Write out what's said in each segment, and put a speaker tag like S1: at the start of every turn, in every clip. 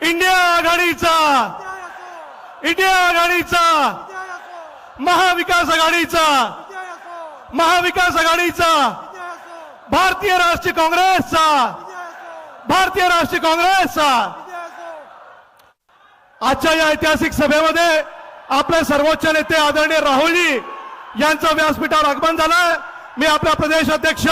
S1: India आघाडीचा, India आघाडीचा, महाविकास आघाडीचा, महाविकास आघाडीचा, भारतीय राष्ट्रीय काँग्रेसचा, भारतीय राष्ट्रीय काँग्रेसचा। आजच्या या ऐतिहासिक सभेमध्ये आपले सर्वोच्च नेते आदरणीय राहुलजी यांचं व्यासपीठावर आगमन झालं। मी आपला प्रदेश अध्यक्ष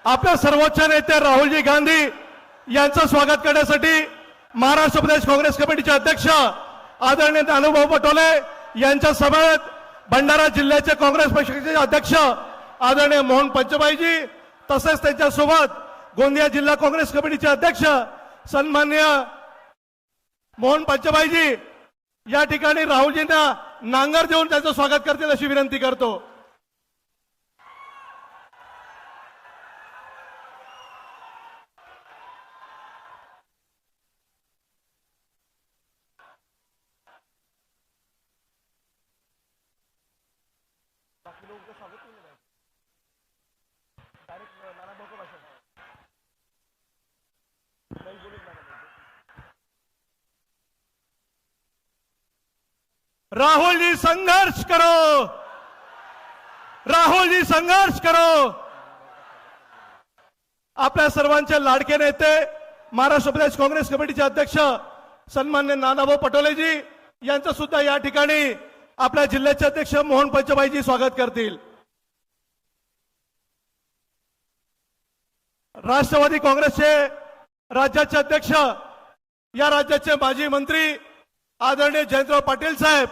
S1: आपल्या सर्वोच्च नेते राहुलजी गांधी यांचं स्वागत करण्यासाठी महाराष्ट्र प्रदेश काँग्रेस कमिटीचे अध्यक्ष आदरणीय नानाभाऊ पटोले यांच्या समवेत भंडारा जिल्ह्याचे काँग्रेस पक्षाचे अध्यक्ष आदरणीय मोहन पंचभाईजी तसेच त्यांच्यासोबत गोंदिया जिल्हा काँग्रेस कमिटीचे अध्यक्ष सन्माननीय मोहन पंचभाईजी या ठिकाणी राहुलजींना नांगर देऊन त्यांचं स्वागत करतील अशी विनंती करतो। राहुल जी संघर्ष करो, राहुल जी संघर्ष करो। आपल्या सर्वांचे लाडके नेते महाराष्ट्र प्रदेश काँग्रेस कमिटीचे अध्यक्ष सन्माननीय नानाभाऊ पटोलेजी यांचं सुद्धा या ठिकाणी आपल्या जिल्ह्याचे अध्यक्ष मोहन पंचभाईजी स्वागत करतील। राष्ट्रवादी काँग्रेसचे राज्याचे अध्यक्ष या राज्याचे माजी मंत्री आदरणीय जयंतराव पाटील साहेब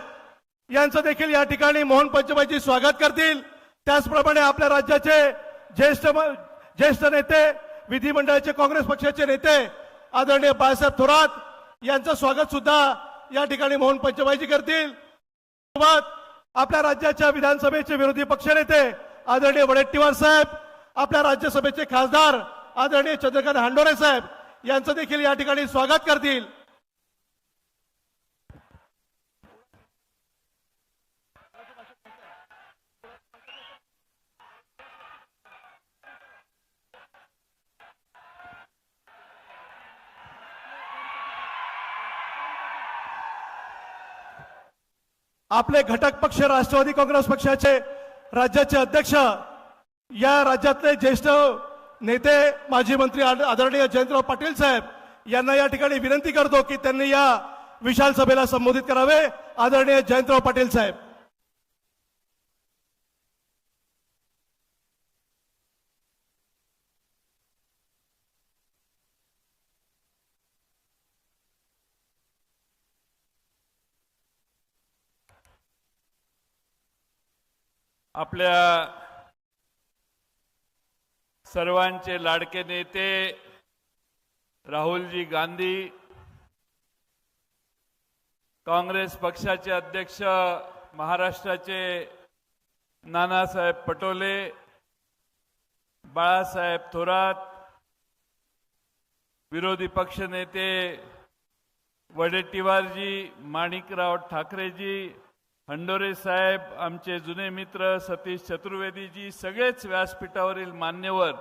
S1: यांचं देखील या ठिकाणी मोहन पंचभाईजी स्वागत करतील। त्याचप्रमाणे आपल्या राज्याचे ज्येष्ठ नेते विधिमंडळाचे काँग्रेस पक्षाचे नेते आदरणीय बाळासाहेब थोरात यांचं स्वागत सुद्धा या ठिकाणी मोहन पंचभाईजी करतील। सोबत आपल्या राज्याच्या विधानसभेचे विरोधी पक्षनेते आदरणीय वडेट्टीवार साहेब, आपल्या राज्यसभेचे खासदार आदरणीय चंद्रकांत हांडोरे साहेब यांचं देखील या ठिकाणी स्वागत करतील। आपले घटक पक्ष राष्ट्रवादी काँग्रेस पक्षाचे राज्याचे अध्यक्ष या राज्यातले ज्येष्ठ नेते माजी मंत्री आदरणीय जयंतराव पाटील साहेब यांना या ठिकाणी विनंती करतो की त्यांनी या विशाल सभेला संबोधित करावे। आदरणीय जयंतराव पाटील साहेब।
S2: आपल्या सर्वांचे लाडके नेते राहुलजी गांधी, काँग्रेस पक्षाचे अध्यक्ष महाराष्ट्राचे नानासाहेब पटोले, बाळासाहेब थोरात, विरोधी पक्षनेते वडेट्टीवारजी, माणिकराव ठाकरेजी, हंडोरे साहेब, आमचे जुने मित्र सतीश चतुर्वेदीजी, सगळेच व्यासपीठावरील मान्यवर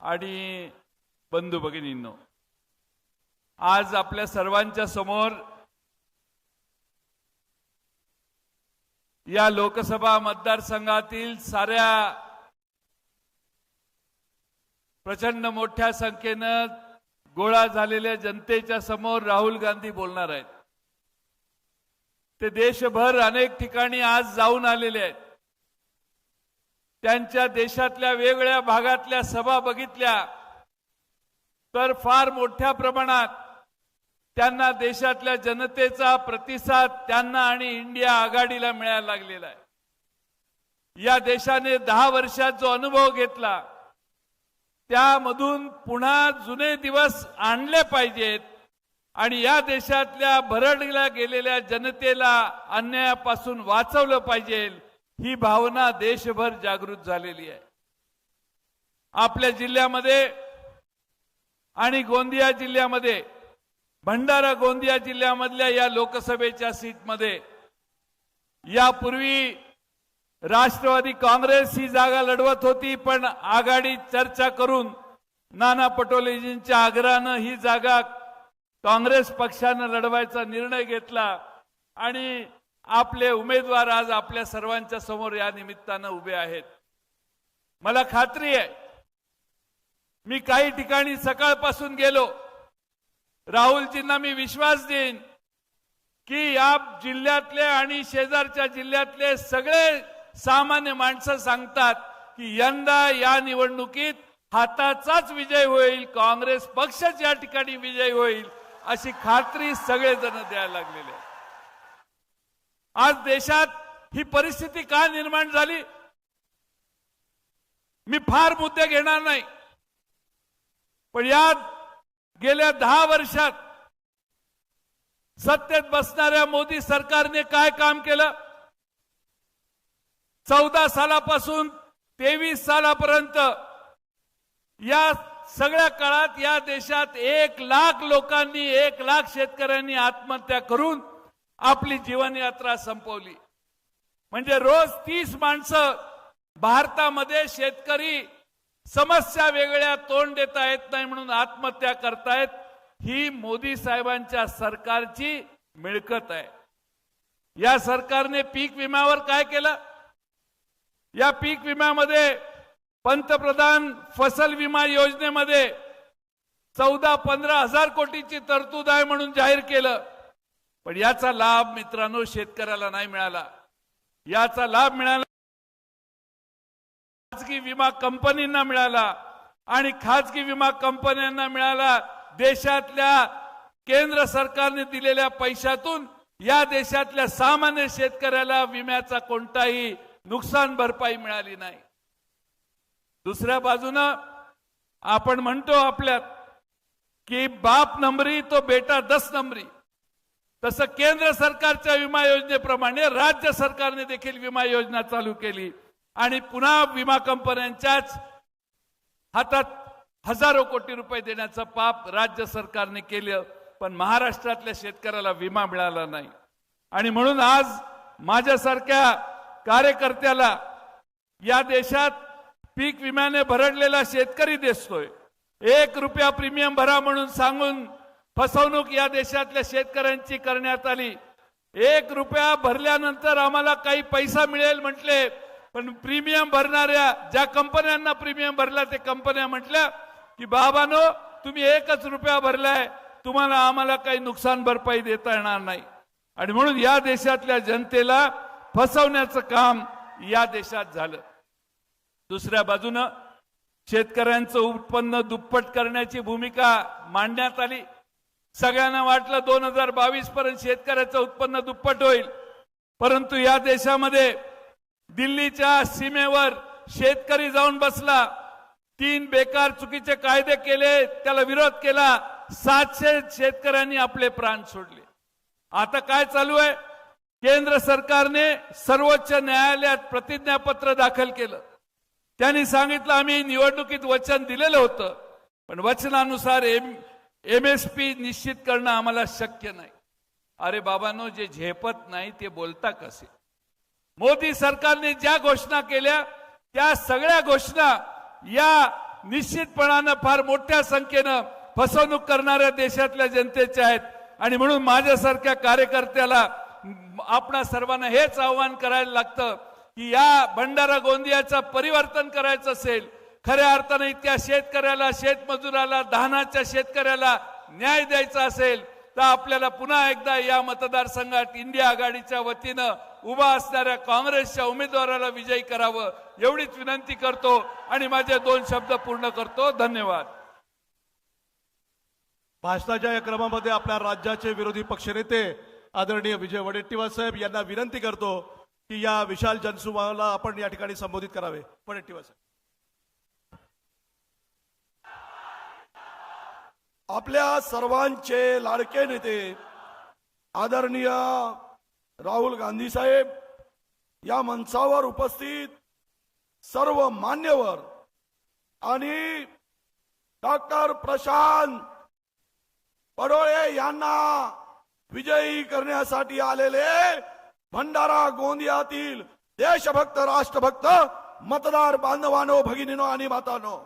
S2: आणि बंधू भगिनींनो, आज आपल्या सर्वांच्या समोर या लोकसभा मतदारसंघातील साऱ्या प्रचंड मोठ्या संख्येनं गोळा झालेल्या जनतेच्या समोर राहुल गांधी बोलणार आहेत। ते देशभर अनेक ठिकाणी आज जाऊन आलेले आहेत। त्यांच्या देशातल्या वेगवेगळ्या भागातल्या सभा बघितल्या तर फार मोठ्या प्रमाणात त्यांना देशातल्या जनतेचा प्रतिसाद त्यांना आणि इंडिया आघाडीला मिळायला लागलेला आहे। या देशाने 10 वर्षात जो अनुभव घेतला त्यामधून पुन्हा जुने दिवस आणले पाहिजेत आणि या देशातल्या भरडल्या गेलेल्या जनतेला अन्यायापासून वाचवलं पाहिजे, ही भावना देशभर जागृत झालेली आहे। आपल्या जिल्ह्यामध्ये आणि गोंदिया जिल्ह्यामध्ये, भंडारा गोंदिया जिल्ह्यामधल्या या लोकसभेच्या सीटमध्ये यापूर्वी राष्ट्रवादी काँग्रेस ही जागा लढवत होती, पण आघाडी चर्चा करून नाना पटोलेजींच्या आग्रहानं ही जागा काँग्रेस पक्षानं लढवायचा निर्णय घेतला आणि आपले उमेदवार आज आपल्या सर्वांच्या समोर या निमित्तानं उभे आहेत. मला खात्री आहे, मी काही ठिकाणी सकाळपासून गेलो, राहुलजींना मी विश्वास देईन की या जिल्ह्यातले आणि शेजारच्या जिल्ह्यातले सगळे सामान्य माणसं सांगतात की यंदा या निवडणुकीत हाताचाच विजय होईल, काँग्रेस पक्षच या ठिकाणी विजय होईल, अशी खात्री सगळेजण द्यायला लागलेले आहेत. आज देशात ही परिस्थिती का निर्माण झाली? मी फार मुद्दे घेणार नाही, पण या गेल्या 10 वर्षात सत्तेत बसणाऱ्या मोदी सरकारने काय काम केलं? 14 सालापासून 23 सालापर्यंत या सगळ्या काळात या देशात 1 लाख लोकांनी, 1 लाख शेतकऱ्यांनी आत्महत्या करून आपली जीवनयात्रा संपवली. म्हणजे रोज 30 माणसं भारतामध्ये शेतकरी समस्या वेगळ्या तोंड देता येत नाही म्हणून आत्महत्या करतायत. ही मोदी साहेबांच्या सरकारची मिळकत आहे. या सरकारने पीक विम्यावर काय केलं? या पीक विम्यामध्ये पंतप्रधान फसल विमा योजनेमध्ये 14-15 हजार कोटीची तरतूद आहे म्हणून जाहीर केलं, पण याचा लाभ मित्रांनो शेतकऱ्याला नाही मिळाला. याचा लाभ मिळाला खाजगी विमा कंपनींना मिळाला आणि खाजगी विमा कंपन्यांना मिळाला देशातल्या केंद्र सरकारने दिलेल्या पैशातून या देशातल्या सामान्य शेतकऱ्याला विम्याचा कोणताही नुकसान भरपाई मिळाली नाही. दुसऱ्या बाजूनं आपण म्हणतो आपल्यात की बाप नंबरी तो बेटा 10 नंबरी, तसं केंद्र सरकारच्या विमा योजनेप्रमाणे राज्य सरकारने देखील विमा योजना चालू केली आणि पुन्हा विमा कंपन्यांच्याच हातात हजारो कोटी रुपये देण्याचं पाप राज्य सरकारने केलं, पण महाराष्ट्रातल्या शेतकऱ्याला विमा मिळाला नाही. आणि म्हणून आज माझ्यासारख्या कार्यकर्त्याला या देशात पीक विम्याने भरडलेला शेतकरी दिसतोय. 1 रुपया प्रीमियम भरा म्हणून सांगून फसवणूक या देशातल्या शेतकऱ्यांची करण्यात आली. 1 रुपया भरल्यानंतर आम्हाला काही पैसा मिळेल म्हटले, पण प्रीमियम भरणाऱ्या ज्या कंपन्यांना प्रीमियम भरला ते कंपन्या म्हटल्या की बाबानो तुम्ही 1च रुपया भरलाय, तुम्हाला आम्हाला काही नुकसान भरपाई देता येणार नाही. आणि म्हणून या देशातल्या जनतेला फसवण्याचं काम या देशात झालं. दुसऱ्या बाजूनं शेतकऱ्यांचं उत्पन्न दुप्पट करण्याची भूमिका मांडण्यात आली. सगळ्यांना वाटलं 2022 पर्यंत शेतकऱ्याचं उत्पन्न दुप्पट होईल, परंतु या देशामध्ये दिल्लीच्या सीमेवर शेतकरी जाऊन बसला, 3 बेकार चुकीचे कायदे केले, त्याला विरोध केला, 700 शेतकऱ्यांनी आपले प्राण सोडले. आता काय चालू आहे? केंद्र सरकारने सर्वोच्च न्यायालयात प्रतिज्ञापत्र दाखल केलं. त्यांनी सांगितलं आम्ही निवडणुकीत वचन दिलेलं होतं, पण वचनानुसार MSP निश्चित करणं आम्हाला शक्य नाही. अरे बाबांनो, जे झेपत नाही ते बोलता कसे? मोदी सरकारने ज्या घोषणा केल्या त्या सगळ्या घोषणा या निश्चितपणानं फार मोठ्या संख्येनं फसवणूक करणाऱ्या देशातल्या जनतेच्या आहेत. आणि म्हणून माझ्यासारख्या कार्यकर्त्याला आपणा सर्वांना हेच आव्हान करायला लागतं की या भंडारा गोंदियाचं परिवर्तन करायचं असेल, खऱ्या अर्थाने इतक्या शेतकऱ्याला, शेतमजुराला, धानाच्या शेतकऱ्याला न्याय द्यायचा असेल तर आपल्याला पुन्हा एकदा या मतदारसंघात इंडिया आघाडीच्या वतीनं उभा असणाऱ्या काँग्रेसच्या उमेदवाराला विजयी करावं एवढीच विनंती करतो आणि माझे 2 शब्द पूर्ण करतो. धन्यवाद.
S1: भाषणाच्या या क्रमामध्ये आपल्या राज्याचे विरोधी पक्षनेते आदरणीय विजय वडेट्टीवार साहेब यांना विनंती करतो की या विशाल जनसमूहाला आपण या ठिकाणी संबोधित करावे. वडेट्टीवार साहेब.
S3: आपल्या सर्वांचे लाडके नेते आदरणीय राहुल गांधी साहेब, या मंचावर उपस्थित सर्व मान्यवर आणि डॉक्टर प्रशांत पडोळे यांना विजयी करण्यासाठी आलेले भंडारा गोंदियातील देशभक्त राष्ट्रभक्त मतदार बांधवांनो भगिनीनो आणि मातांनो,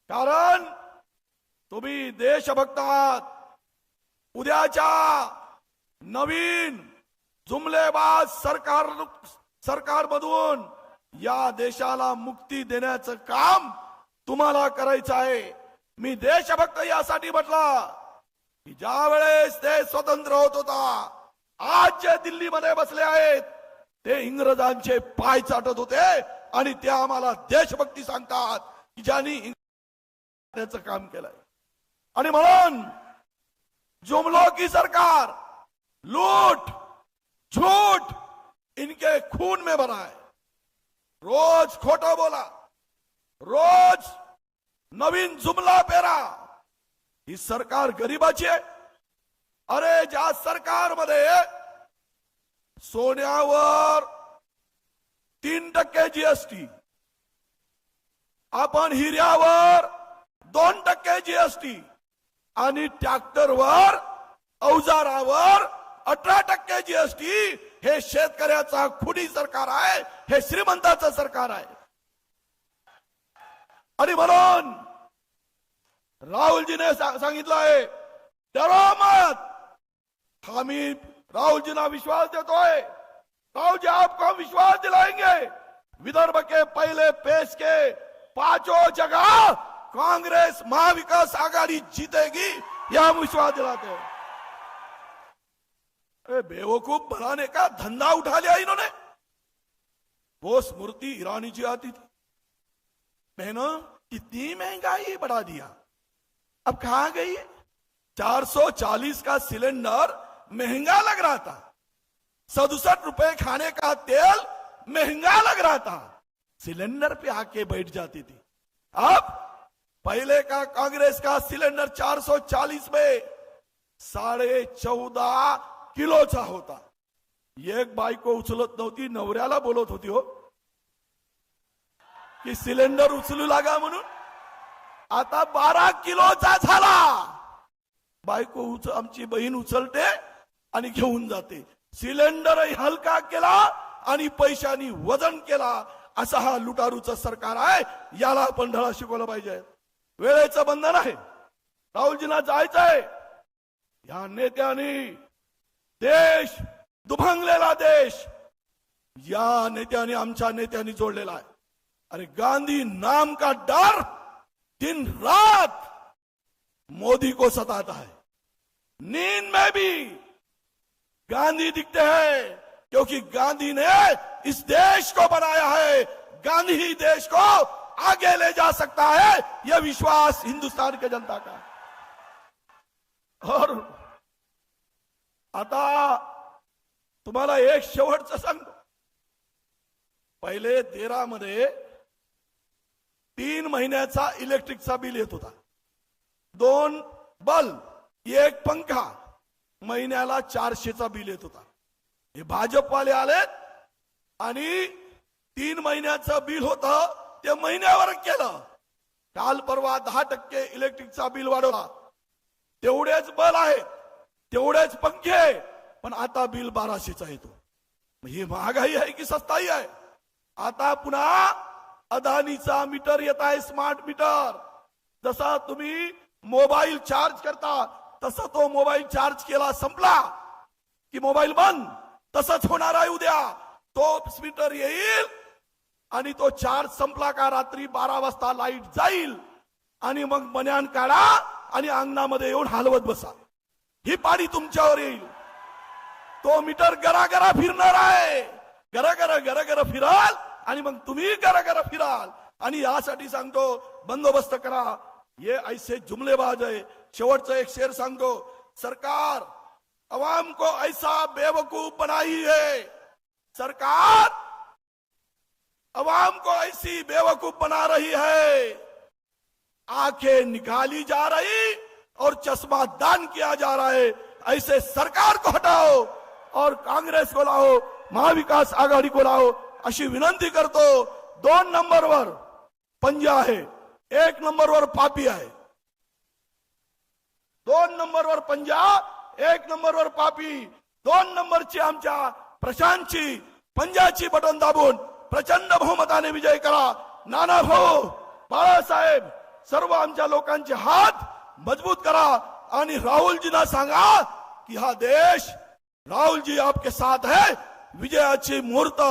S3: कारण तुम्ही देशभक्त आहात. उद्याच्या नवीन जुमलेबाज सरकारमधून या देशाला मुक्ती देण्याचं काम तुम्हाला करायचं आहे. मी देशभक्त यासाठी म्हटलं की ज्या वेळेस ते स्वतंत्र होत होता, आज जे दिल्लीमध्ये बसले आहेत ते इंग्रजांचे पाय चाटत होते आणि ते आम्हाला देशभक्ती सांगतात की ज्यांनी त्याचं काम केलंय. आणि म्हणून जुमलों की सरकार लूट झूठ इनके खून में भरा है. रोज खोटं बोला, रोज नवीन जुमला पेरा. ही सरकार गरिबाची आहे. अरे ज्या सरकारमध्ये सोन्यावर 3% जीएसटी, आपण हिऱ्यावर 2% जीएसटी आणि ट्रॅक्टरवर अवजारावर 18% जीएसटी, हे शेतकऱ्याचा खुनी सरकार आहे. हे श्रीमंताचं सरकार आहे. आणि म्हणून राहुलजीने सांगितलं आहे, डरो मत. आम्ही राहुलजींना विश्वास देतोय. राहुल जी आपको हम विश्वास दिलाएंगे. विदर्भ के पहले पेश के 5 जगह कांग्रेस महाविकास आघाड़ी जीतेगी, यह हम विश्वास दिलाते हैं. बेवकूफ बनाने का धंधा उठा लिया इन्होंने. वो स्मृति ईरानी जी आती थी, बहनों कितनी महंगाई बढ़ा दिया. अब कहां गई है? 440 का सिलेंडर महंगा लग रहा था. 67 रुपए खाने का तेल महंगा लग रहा था. सिलेंडर पे आके बैठ जाती थी. अब पहले का कांग्रेस का सिलेंडर 440 में 14.5 किलोचा होता. एक बायको उचलत नव्हती, नवऱ्याला बोलत होती हो की सिलेंडर उचलू लागा म्हणून. आता 12 किलोचा झाला. बायको आमची बहीण उचलते आणि घेऊन जाते. सिलेंडरही हलका केला आणि पैशानी वजन केला. असा हा लुटारूचं सरकार आहे. याला आपण धडा शिकवला पाहिजे. वेळेचं बंधन आहे. राहुलजींना जायचंय. या नेत्यांनी देश दुभंगलेला देश या नेत्यांनी आमच्या नेत्यांनी जोडलेला आहे. अरे गांधी नाम का डर दिन रात मोदी को सताता है. नींद में भी गांधी दिखते हैं, क्योंकि गांधी ने इस देश को बनाया है. गांधी ही देश को आगे ले जा सकता है, यह विश्वास हिंदुस्तान की जनता का. और आता तुम्हाला एक शेवटचं सांगतो. पहिले 13 मध्ये 3 महिन्याचा इलेक्ट्रिकचा बिल येत होता. 2 बल्ब, 1 पंखा, महिन्याला 400चा बिल येत होता. हे भाजपवाले आलेत आणि 3 महिन्याचं बिल होतं ते महिन्यावर केलं. काल परवा 10% इलेक्ट्रिकचा बिल वाढवला. तेवढेच बल्ब आहेत, तेवढेच पंखे, पण आता बिल 1200चा येतो. ही महागाई आहे की सस्ताई आहे? आता पुन्हा अदानीचा मीटर येत आहे, स्मार्ट मीटर. जसा तुम्ही मोबाईल चार्ज करता तसा तो मोबाईल चार्ज केला संपला की मोबाईल बंद, तसंच होणार आहे उद्या. तो मीटर येईल आणि तो चार्ज संपला का रात्री 12 वाजता लाईट जाईल आणि मग बन्यान काढा आणि अंगणामध्ये येऊन हलवत बसा. ही पाडी तुमच्यावर येईल. तो मीटर गरागरा फिरणार आहे. गरागरा फिराल आणि मग तुम्ही गरागरा फिराल. आणि यासाठी सांगतो, बंदोबस्त करा. ये ऐसे जुमलेबाज है. शेवटचं एक शेर सांगतो. सरकार अवाम को ऐसा बेवकूफ बनाई है. सरकार अवाम को ऐसी बेवकूफ बना रही है. आंखें निकाली जा रही और चश्मा दान किया जा रहा है. ऐसे सरकार को हटाओ और कांग्रेस को लाओ, महाविकास आघाडी को लाओ अशी विनंती करतो. 2 नंबरवर पंजा आहे, 1 नंबरवर पापी आहे. 2 नंबरवर पंजा, 1 नंबरवर पापी. 2 नंबरची आमच्या प्रशांतची पंजाची बटन दाबून प्रचंड बहुमताने विजय करा. नानाभाऊ, बाळासाहेब, सर्व आमच्या लोकांचे हात मजबूत करा आणि राहुलजींना सांगा की हा देश राहुलजी आपके साथ है. विजयाची मुहूर्त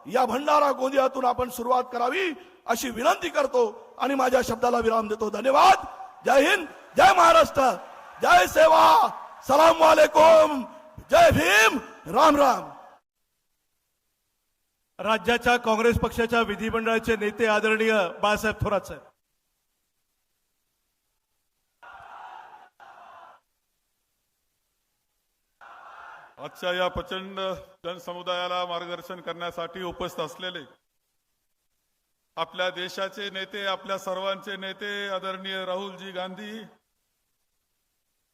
S3: या भंडारा गोंदियातून आपण सुरुवात करावी अशी विनंती करतो आणि माझ्या शब्दाला विराम देतो. धन्यवाद. जय हिंद, जय महाराष्ट्र, जय सेवा, सलाम वालेकुम, जय भीम, राम राम.
S1: राज्याच्या काँग्रेस पक्षाच्या विधिमंडळाचे नेते आदरणीय बाळासाहेब थोरात साहेब.
S4: आजच्या या प्रचंड जनसमुदायाला मार्गदर्शन करण्यासाठी उपस्थित असलेले आपल्या देशाचे नेते, आपल्या सर्वांचे नेते आदरणीय राहुलजी गांधी,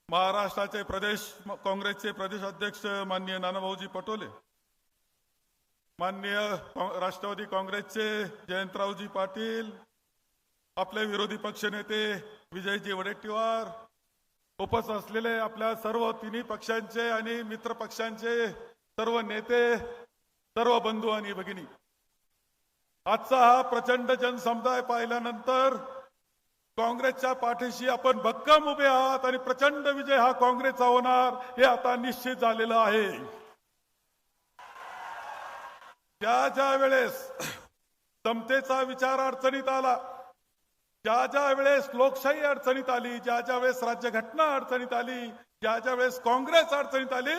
S4: महाराष्ट्राचे प्रदेश काँग्रेसचे प्रदेश अध्यक्ष माननीय नानाभाऊजी पटोले, माननीय राष्ट्रवादी काँग्रेसचे जयंतरावजी पाटील, आपले विरोधी पक्षनेते विजयजी वडेट्टीवार, उपस्थित असलेले आपल्या सर्व तिन्ही पक्षांचे आणि मित्र पक्षांचे सर्व नेते, सर्व बंधू आणि भगिनी, आजचा हा प्रचंड जनसमुदाय पाहिल्यानंतर काँग्रेसच्या पाठीशी आपण भक्कम उभे आहात आणि प्रचंड विजय हा काँग्रेसचा होणार हे आता निश्चित झालेलं आहे. ज्या वेळेस समतेचा विचार अडचणीत आला, ज्या वेळेस लोकशाही अडचणीत आली, ज्या वेळेस राज्यघटना अडचणीत आली, ज्या वेळेस काँग्रेस अडचणीत आली,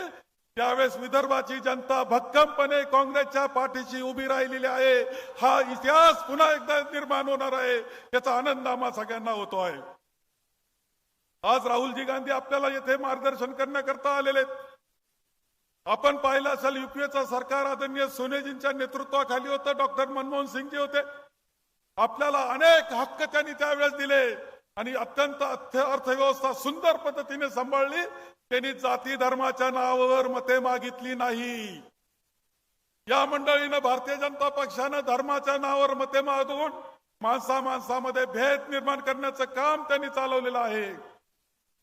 S4: त्यावेळेस विदर्भाची जनता भक्कमपणे काँग्रेसच्या पाठीशी उभी राहिलेली आहे. हा इतिहास पुन्हा एकदा निर्माण होणार आहे, याचा आनंद आम्हा सगळ्यांना होतो आहे. आज राहुलजी गांधी आपल्याला येथे मार्गदर्शन करण्याकरता आलेले. आपण पाहिलं असेल युपीएचं सरकार आदरणीय सोनेजींच्या नेतृत्वाखाली होतं, डॉक्टर मनमोहन सिंगजी होते. आपल्याला अनेक हक्क त्यांनी त्यावेळेस दिले आणि अत्यंत अर्थव्यवस्था सुंदर पद्धतीने सांभाळली. त्यांनी जाती धर्माच्या नावावर मते मागितली नाही. या मंडळीनं, भारतीय जनता पक्षानं धर्माच्या नावावर मते मागून माणसामध्ये भेद निर्माण करण्याचं काम त्यांनी चालवलेलं आहे.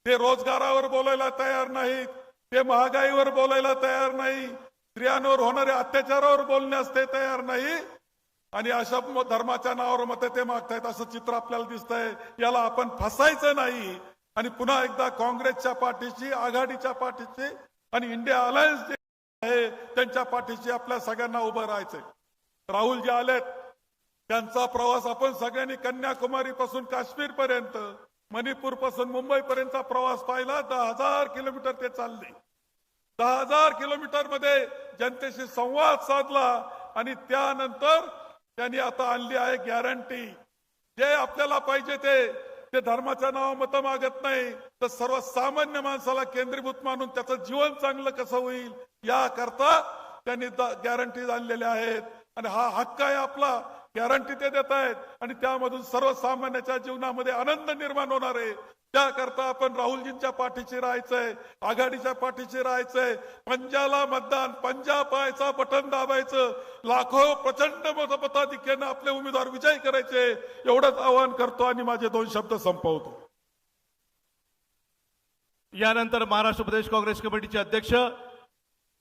S4: ते रोजगारावर बोलायला तयार नाहीत, ते महागाईवर बोलायला तयार नाही, स्त्रियांवर होणाऱ्या अत्याचारावर बोलण्यास ते तयार नाही आणि अशा धर्माच्या नावावर मते ते मागतायत असं चित्र आपल्याला दिसतंय. याला आपण फसायचं नाही आणि पुन्हा एकदा काँग्रेसच्या पाठीशी, आघाडीच्या पाठीशी आणि इंडिया अलायन्स जे आहे त्यांच्या पाठीशी आपल्या सगळ्यांना उभं राहायचंय. राहुल जे आलेत त्यांचा प्रवास आपण सगळ्यांनी कन्याकुमारी पासून काश्मीर पर्यंत, मणिपूर पासून मुंबई पर्यंतचा प्रवास पाहिला. 10,000 किलोमीटर ते चालले. 10,000 किलोमीटर मध्ये जनतेशी संवाद साधला आणि त्यानंतर त्यांनी आता आणली आहे गॅरंटी. जे आपल्याला पाहिजे ते धर्माच्या नावावर मतं मागत नाही, तर सर्वसामान्य माणसाला केंद्रीभूत मानून त्याचं जीवन चांगलं कसं होईल याकरता त्यांनी गॅरंटी आणलेल्या आहेत आणि हा हक्क आहे आपला. गॅरंटी ते देत आहेत आणि त्यामधून सर्वसामान्याच्या जीवनामध्ये आनंद निर्माण होणार आहे. त्याकरता आपण राहुलजींच्या पाठीशी राहायचंय, आघाडीच्या पाठीशी राहायचंय. पंजाला मतदान, पंजा पाहायचा, बटन दाबायचं, लाखो प्रचंड मताधिक्यानं आपले उमेदवार विजयी करायचे, एवढंच आवाहन करतो आणि माझे 2 शब्द संपवतो.
S1: यानंतर महाराष्ट्र प्रदेश काँग्रेस कमिटीचे अध्यक्ष,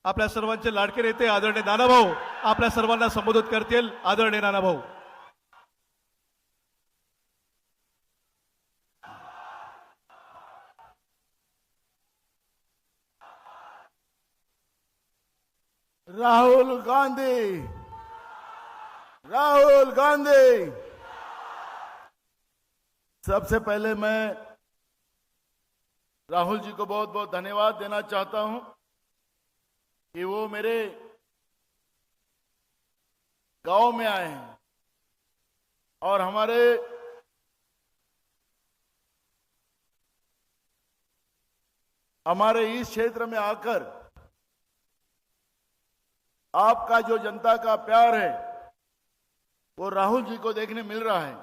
S1: आपल्या सर्वांचे लाडके नेते आदरणीय नानाभाऊ आपल्या सर्वांना संबोधित करतील. आदरणीय नानाभाऊ.
S5: राहुल गांधी, राहुल गांधी। सबसे पहले मैं राहुल जी को बहुत बहुत धन्यवाद देना चाहता हूं कि वो मेरे गांव में आए हैं और हमारे इस क्षेत्र में आकर आपका जो जनता का प्यार है वो राहुल जी को देखने मिल रहा है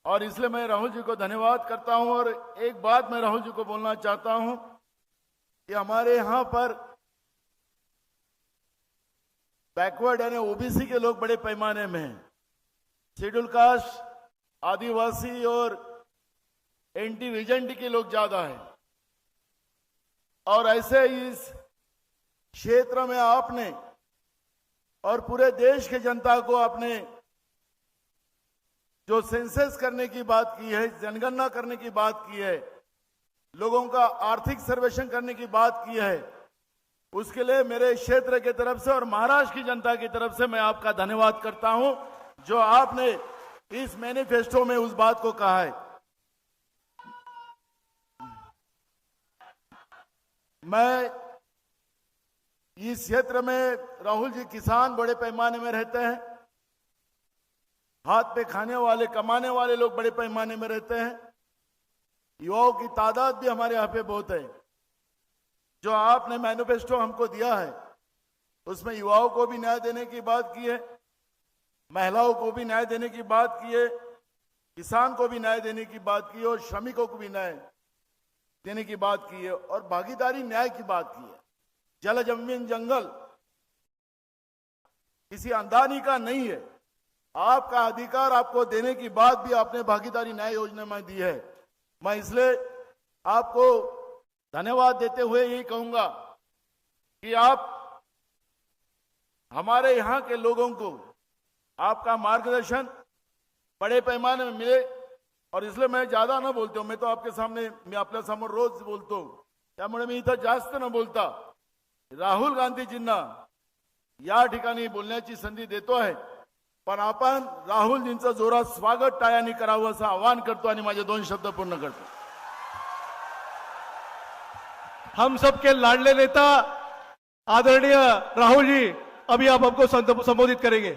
S5: और इसलिए मैं राहुल जी को धन्यवाद करता हूं। और एक बात मैं राहुल जी को बोलना चाहता हूं कि हमारे यहां पर बैकवर्ड यानी ओबीसी के लोग बड़े पैमाने में हैं, शेड्यूल कास्ट, आदिवासी और एंटी रीजेंट के लोग ज्यादा हैं। और ऐसे इस क्षेत्र में आपने और पूरे देश की जनता को आपने जो सेंसस करने की बात की है, जनगणना करने की बात की है, लोगों का आर्थिक सर्वेक्षण करने की बात की है, उसके लिए मेरे क्षेत्र की तरफ से और महाराष्ट्र की जनता की तरफ से मैं आपका धन्यवाद करता हूं, जो आपने इस मैनिफेस्टो में उस बात को कहा है। मैं इस क्षेत्र में, राहुल जी, किसान बड़े पैमाने में रहते हैं, हाथ पे खाने वाले, कमाने वाले लोग बड़े पैमाने में रहते हैं, युवाओं की तादाद भी हमारे यहाँ पे बहुत है। जो आपने मैनिफेस्टो हमको दिया है उसमें युवाओं को भी न्याय देने की बात की है, महिलाओं को भी न्याय देने की बात की है, किसान को भी न्याय देने की बात की है और श्रमिकों को भी न्याय देने की बात की है और भागीदारी न्याय की बात की है। जल जमीन जंगल किसी अंदानी का नहीं है, आपका अधिकार आपको देने की बात भी आपने भागीदारी न्याय योजना में दी है। मैं इसलिए आपको धन्यवाद देते हुए यही कहूंगा कि आप हमारे यहां के लोगों को आपका मार्गदर्शन बड़े पैमाने में मिले, और इसलिए मैं ज्यादा ना बोलता हूं, मैं तो आपके सामने, मैं आपल्या समोर रोज बोलतो, त्यामुळे मी इथं जास्त न बोलता राहुल गांधीजींना या ठिकाणी बोलण्याची संधी देतो आहे, पण आपण राहुलजींचं जोरात स्वागत टाळ्यांनी करावं असं आवाहन करतो आणि माझे 2 शब्द पूर्ण करतो।
S1: हम सबके लाडले नेता आदरणीय राहुल जी अभी आप हमको संबोधित करेंगे।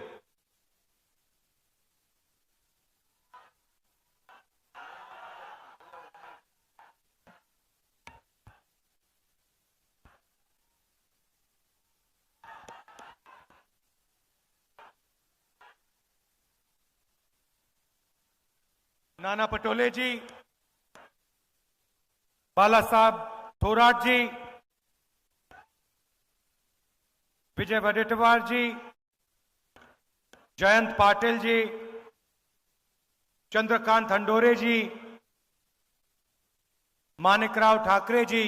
S6: नाना पटोले जी, बाला साहब थोराट जी, विजय वडेट्टीवार जी, जयंत पाटिल जी, चंद्रकांत हंडोरे जी, मानिकराव ठाकरे जी,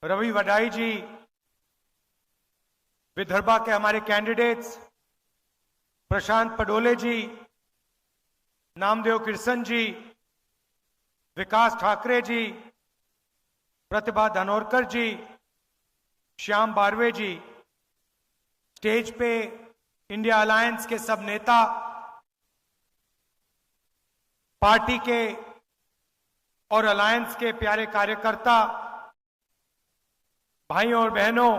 S6: रवि वडाई जी, विदर्भा के हमारे कैंडिडेट्स प्रशांत पडोले जी, नामदेव किरसन जी, विकास ठाकरे जी, प्रतिभा धनोरकर जी, श्याम बारवे जी, स्टेज पे इंडिया अलायंस के सब नेता, पार्टी के और अलायंस के प्यारे कार्यकर्ता, भाइयों और बहनों,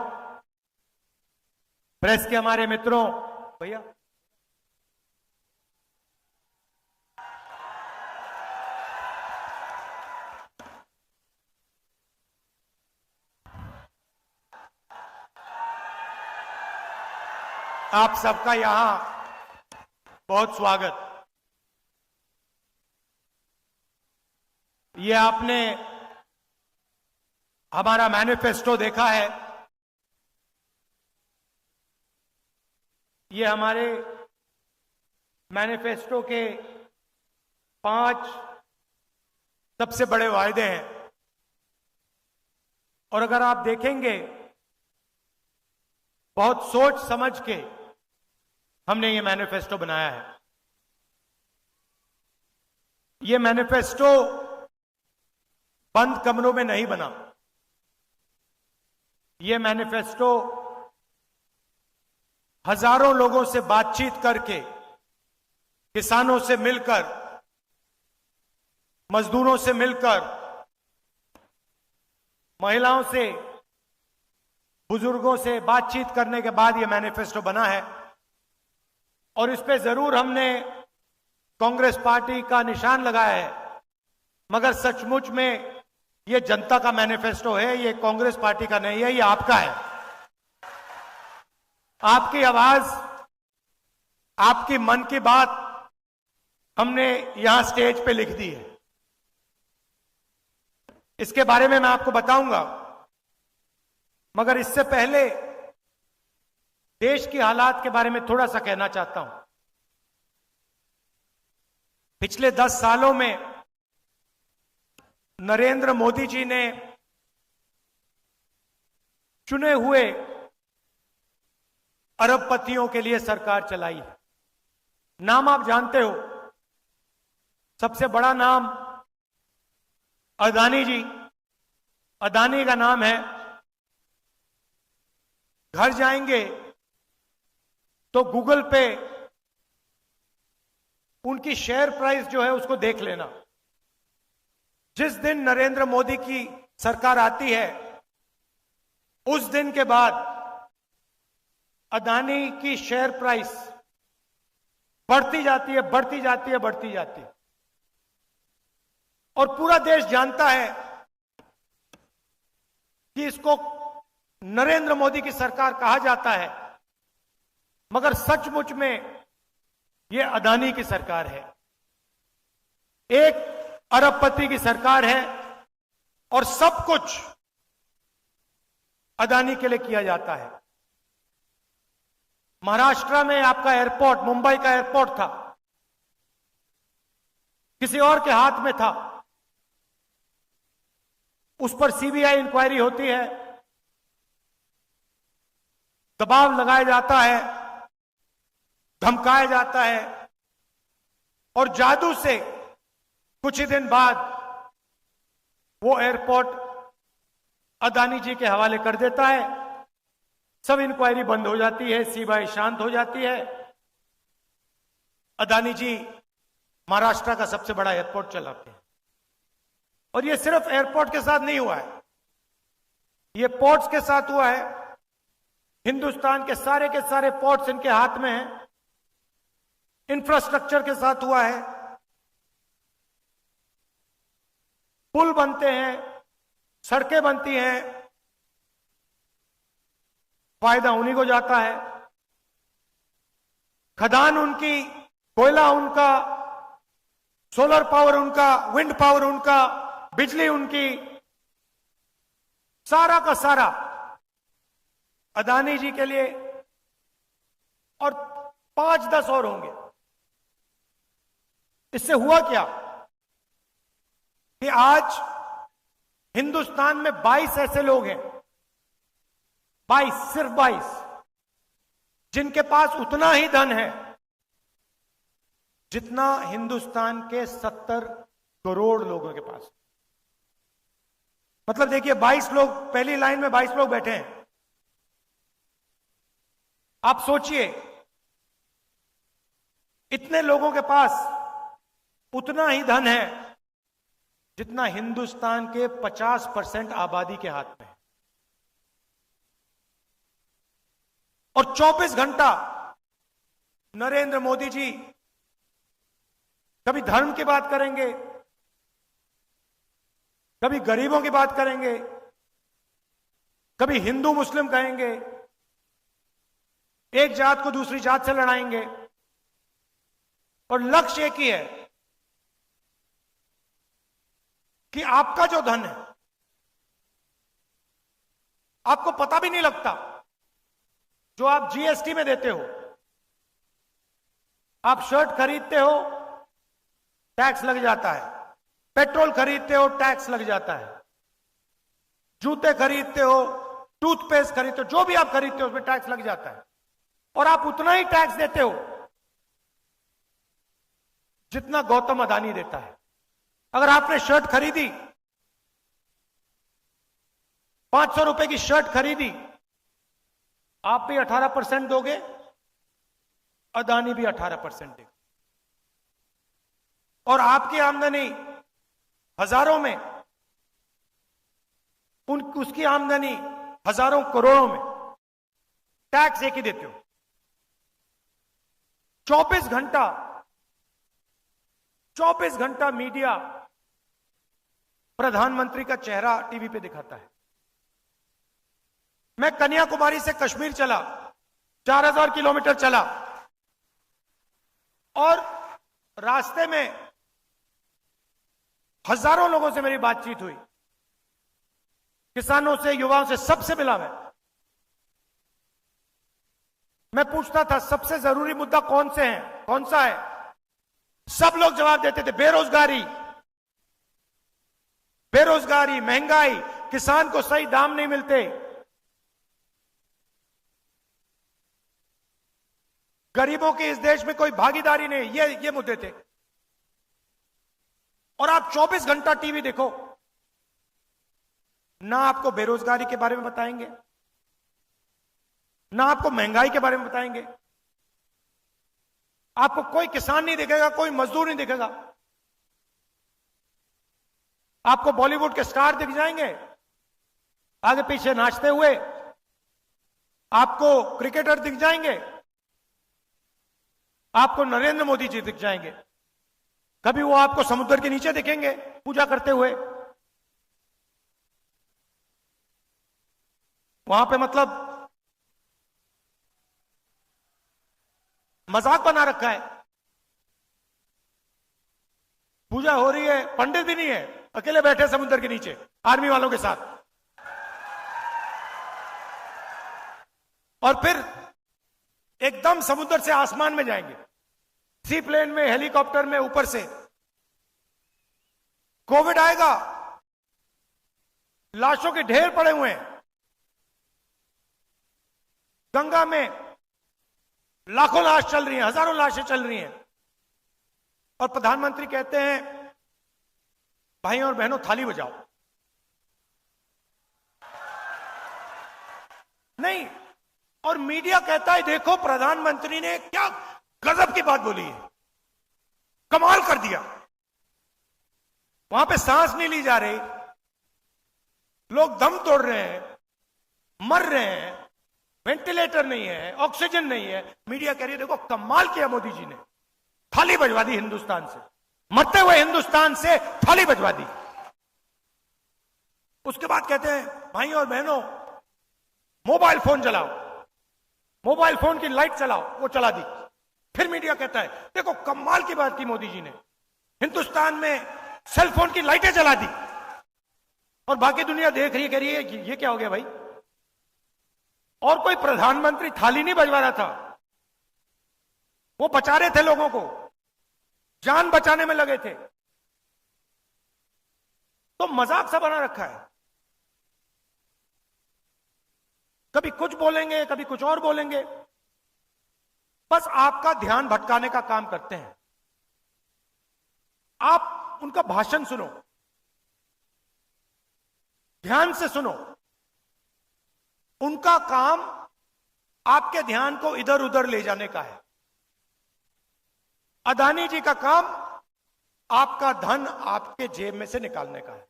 S6: प्रेस के हमारे मित्रों, भैया आप सबका यहां बहुत स्वागत। ये आपने हमारा मैनिफेस्टो देखा है, ये हमारे मैनिफेस्टो के 5 सबसे बड़े वायदे हैं। और अगर आप देखेंगे, बहुत सोच समझ के हमने ये मैनिफेस्टो बनाया है। ये मैनिफेस्टो बंद कमरों में नहीं बना, ये मैनिफेस्टो हजारों लोगों से बातचीत करके, किसानों से मिलकर, मजदूरों से मिलकर, महिलाओं से, बुजुर्गों से बातचीत करने के बाद यह मैनिफेस्टो बना है। और इस पे जरूर हमने कांग्रेस पार्टी का निशान लगाया है, मगर सचमुच में यह जनता का मैनिफेस्टो है, ये कांग्रेस पार्टी का नहीं है, ये आपका है। आपकी आवाज, आपकी मन की बात हमने यहां स्टेज पे लिख दी है। इसके बारे में मैं आपको बताऊंगा, मगर इससे पहले देश की हालात के बारे में थोड़ा सा कहना चाहता हूं। पिछले 10 सालों में नरेंद्र मोदी जी ने चुने हुए अरबपतियों के लिए सरकार चलाई है। नाम आप जानते हो, सबसे बड़ा नाम अदानी जी। अदानी का नाम है। घर जाएंगे तो गूगल पे उनकी शेयर प्राइस जो है उसको देख लेना। जिस दिन नरेंद्र मोदी की सरकार आती है उस दिन के बाद अदानी की शेयर प्राइस बढ़ती जाती है, बढ़ती जाती है, बढ़ती जाती है। और पूरा देश जानता है कि इसको नरेंद्र मोदी की सरकार कहा जाता है, मगर सचमुच में यह अदानी की सरकार है। एक अरबपति की सरकार है और सब कुछ अदानी के लिए किया जाता है। महाराष्ट्र में आपका एयरपोर्ट, मुंबई का एयरपोर्ट था, किसी और के हाथ में था। उस पर सीबीआई इंक्वायरी होती है, दबाव लगाया जाता है, धमकाया जाता है और जादू से कुछ ही दिन बाद वो एयरपोर्ट अदानी जी के हवाले कर देता है। सब इंक्वायरी बंद हो जाती है, सीबीआई शांत हो जाती है। अदानी जी महाराष्ट्र का सबसे बड़ा एयरपोर्ट चलाते हैं। और ये सिर्फ एयरपोर्ट के साथ नहीं हुआ है, ये पोर्ट्स के साथ हुआ है। हिंदुस्तान के सारे पोर्ट्स इनके हाथ में हैं। इंफ्रास्ट्रक्चर के साथ हुआ है, पुल बनते हैं, सड़कें बनती हैं, फायदा उन्हीं को जाता है। खदान उनकी, कोयला उनका, सोलर पावर उनका, विंड पावर उनका, बिजली उनकी, सारा का सारा अदानी जी के लिए। और 5-10 और होंगे। इससे हुआ क्या कि आज हिंदुस्तान में 22 ऐसे लोग हैं, 22, सिर्फ 22, जिनके पास उतना ही धन है जितना हिंदुस्तान के 70 करोड़ लोगों के पास। मतलब देखिए, 22 लोग, पहली लाइन में 22 लोग बैठे हैं। आप सोचिए, इतने लोगों के पास उतना ही धन है जितना हिंदुस्तान के 50% आबादी के हाथ में है। और 24 घंटा नरेंद्र मोदी जी कभी धर्म की बात करेंगे, कभी गरीबों की बात करेंगे, कभी हिंदू मुस्लिम कहेंगे, एक जात को दूसरी जात से लड़ाएंगे। और लक्ष्य एक ही है कि आपका जो धन है, आपको पता भी नहीं लगता, जो आप जीएसटी में देते हो। आप शर्ट खरीदते हो, टैक्स लग जाता है। पेट्रोल खरीदते हो, टैक्स लग जाता है। जूते खरीदते हो, टूथपेस्ट खरीदते हो, जो भी आप खरीदते हो उसमें टैक्स लग जाता है। और आप उतना ही टैक्स देते हो जितना गौतम अदानी देता है। अगर आपने शर्ट खरीदी, 500 रुपए की शर्ट खरीदी, आप भी 18% दोगे, अदानी भी 18% देगा। और आपकी आमदनी हजारों में, उसकी आमदनी हजारों करोड़ों में, टैक्स एक ही देते हो। 24 घंटा मीडिया प्रधानमंत्री का चेहरा टीवी पे दिखाता है। मैं कन्याकुमारी से कश्मीर चला, 4000 किलोमीटर चला, और रास्ते में हजारों लोगों से मेरी बातचीत हुई, किसानों से, युवाओं से, सबसे मिला मैं पूछता था सबसे जरूरी मुद्दा कौन से हैं, कौन सा है? सब लोग जवाब देते थे, बेरोजगारी, बेरोजगारी, महंगाई, किसान को सही दाम नहीं मिलते। गरीबों की इस देश में कोई भागीदारी नहीं, ये मुद्दे थे। और आप 24 घंटा टीवी देखो, ना आपको बेरोजगारी के बारे में बताएंगे, ना आपको महंगाई के बारे में बताएंगे, आपको कोई किसान नहीं दिखेगा, कोई मजदूर नहीं दिखेगा। आपको बॉलीवुड के स्टार दिख जाएंगे आगे पीछे नाचते हुए, आपको क्रिकेटर दिख जाएंगे, आपको नरेंद्र मोदी जी दिख जाएंगे, कभी वो आपको समुद्र के नीचे दिखेंगे पूजा करते हुए। वहां पे मतलब मजाक बना रखा है, पूजा हो रही है, पंडित भी नहीं है, अकेले बैठे समुद्र के नीचे आर्मी वालों के साथ। और फिर एकदम समुद्र से आसमान में जाएंगे, सी प्लेन में, हेलीकॉप्टर में, ऊपर से। कोविड आएगा, लाशों के ढेर पड़े हुए हैं, गंगा में लाखों लाश चल रही हैं, हजारों लाशें चल रही हैं, और प्रधानमंत्री कहते हैं भाई और बहनों थाली बजाओ। नहीं, और मीडिया कहता है देखो प्रधानमंत्री ने क्या गजब की बात बोली है, कमाल कर दिया। वहां पे सांस नहीं ली जा रही, लोग दम तोड़ रहे हैं, मर रहे हैं, वेंटिलेटर नहीं है, ऑक्सीजन नहीं है। मीडिया कह रही है देखो कमाल किया मोदी जी ने, थाली बजवा दी हिंदुस्तान से, मरते हुए हिंदुस्तान से थाली बजवा दी। उसके बाद कहते हैं भाई और बहनों मोबाइल फोन जलाओ, मोबाइल फोन की लाइट चलाओ, वो चला दी। फिर मीडिया कहता है देखो कमाल की बात की मोदी जी ने, हिंदुस्तान में सेल फोन की लाइटें जला दी। और बाकी दुनिया देख रही है, कह रही है ये क्या हो गया भाई। और कोई प्रधानमंत्री थाली नहीं बजवा रहा था, वो बचा रहे थे लोगों को, जान बचाने में लगे थे। तो मजाक सा बना रखा है, कभी कुछ बोलेंगे, कभी कुछ और बोलेंगे, बस आपका ध्यान भटकाने का काम करते हैं। आप उनका भाषण सुनो, ध्यान से सुनो। उनका काम आपके ध्यान को इधर उधर ले जाने का है। अदानी जी का काम आपका धन आपके जेब में से निकालने का है।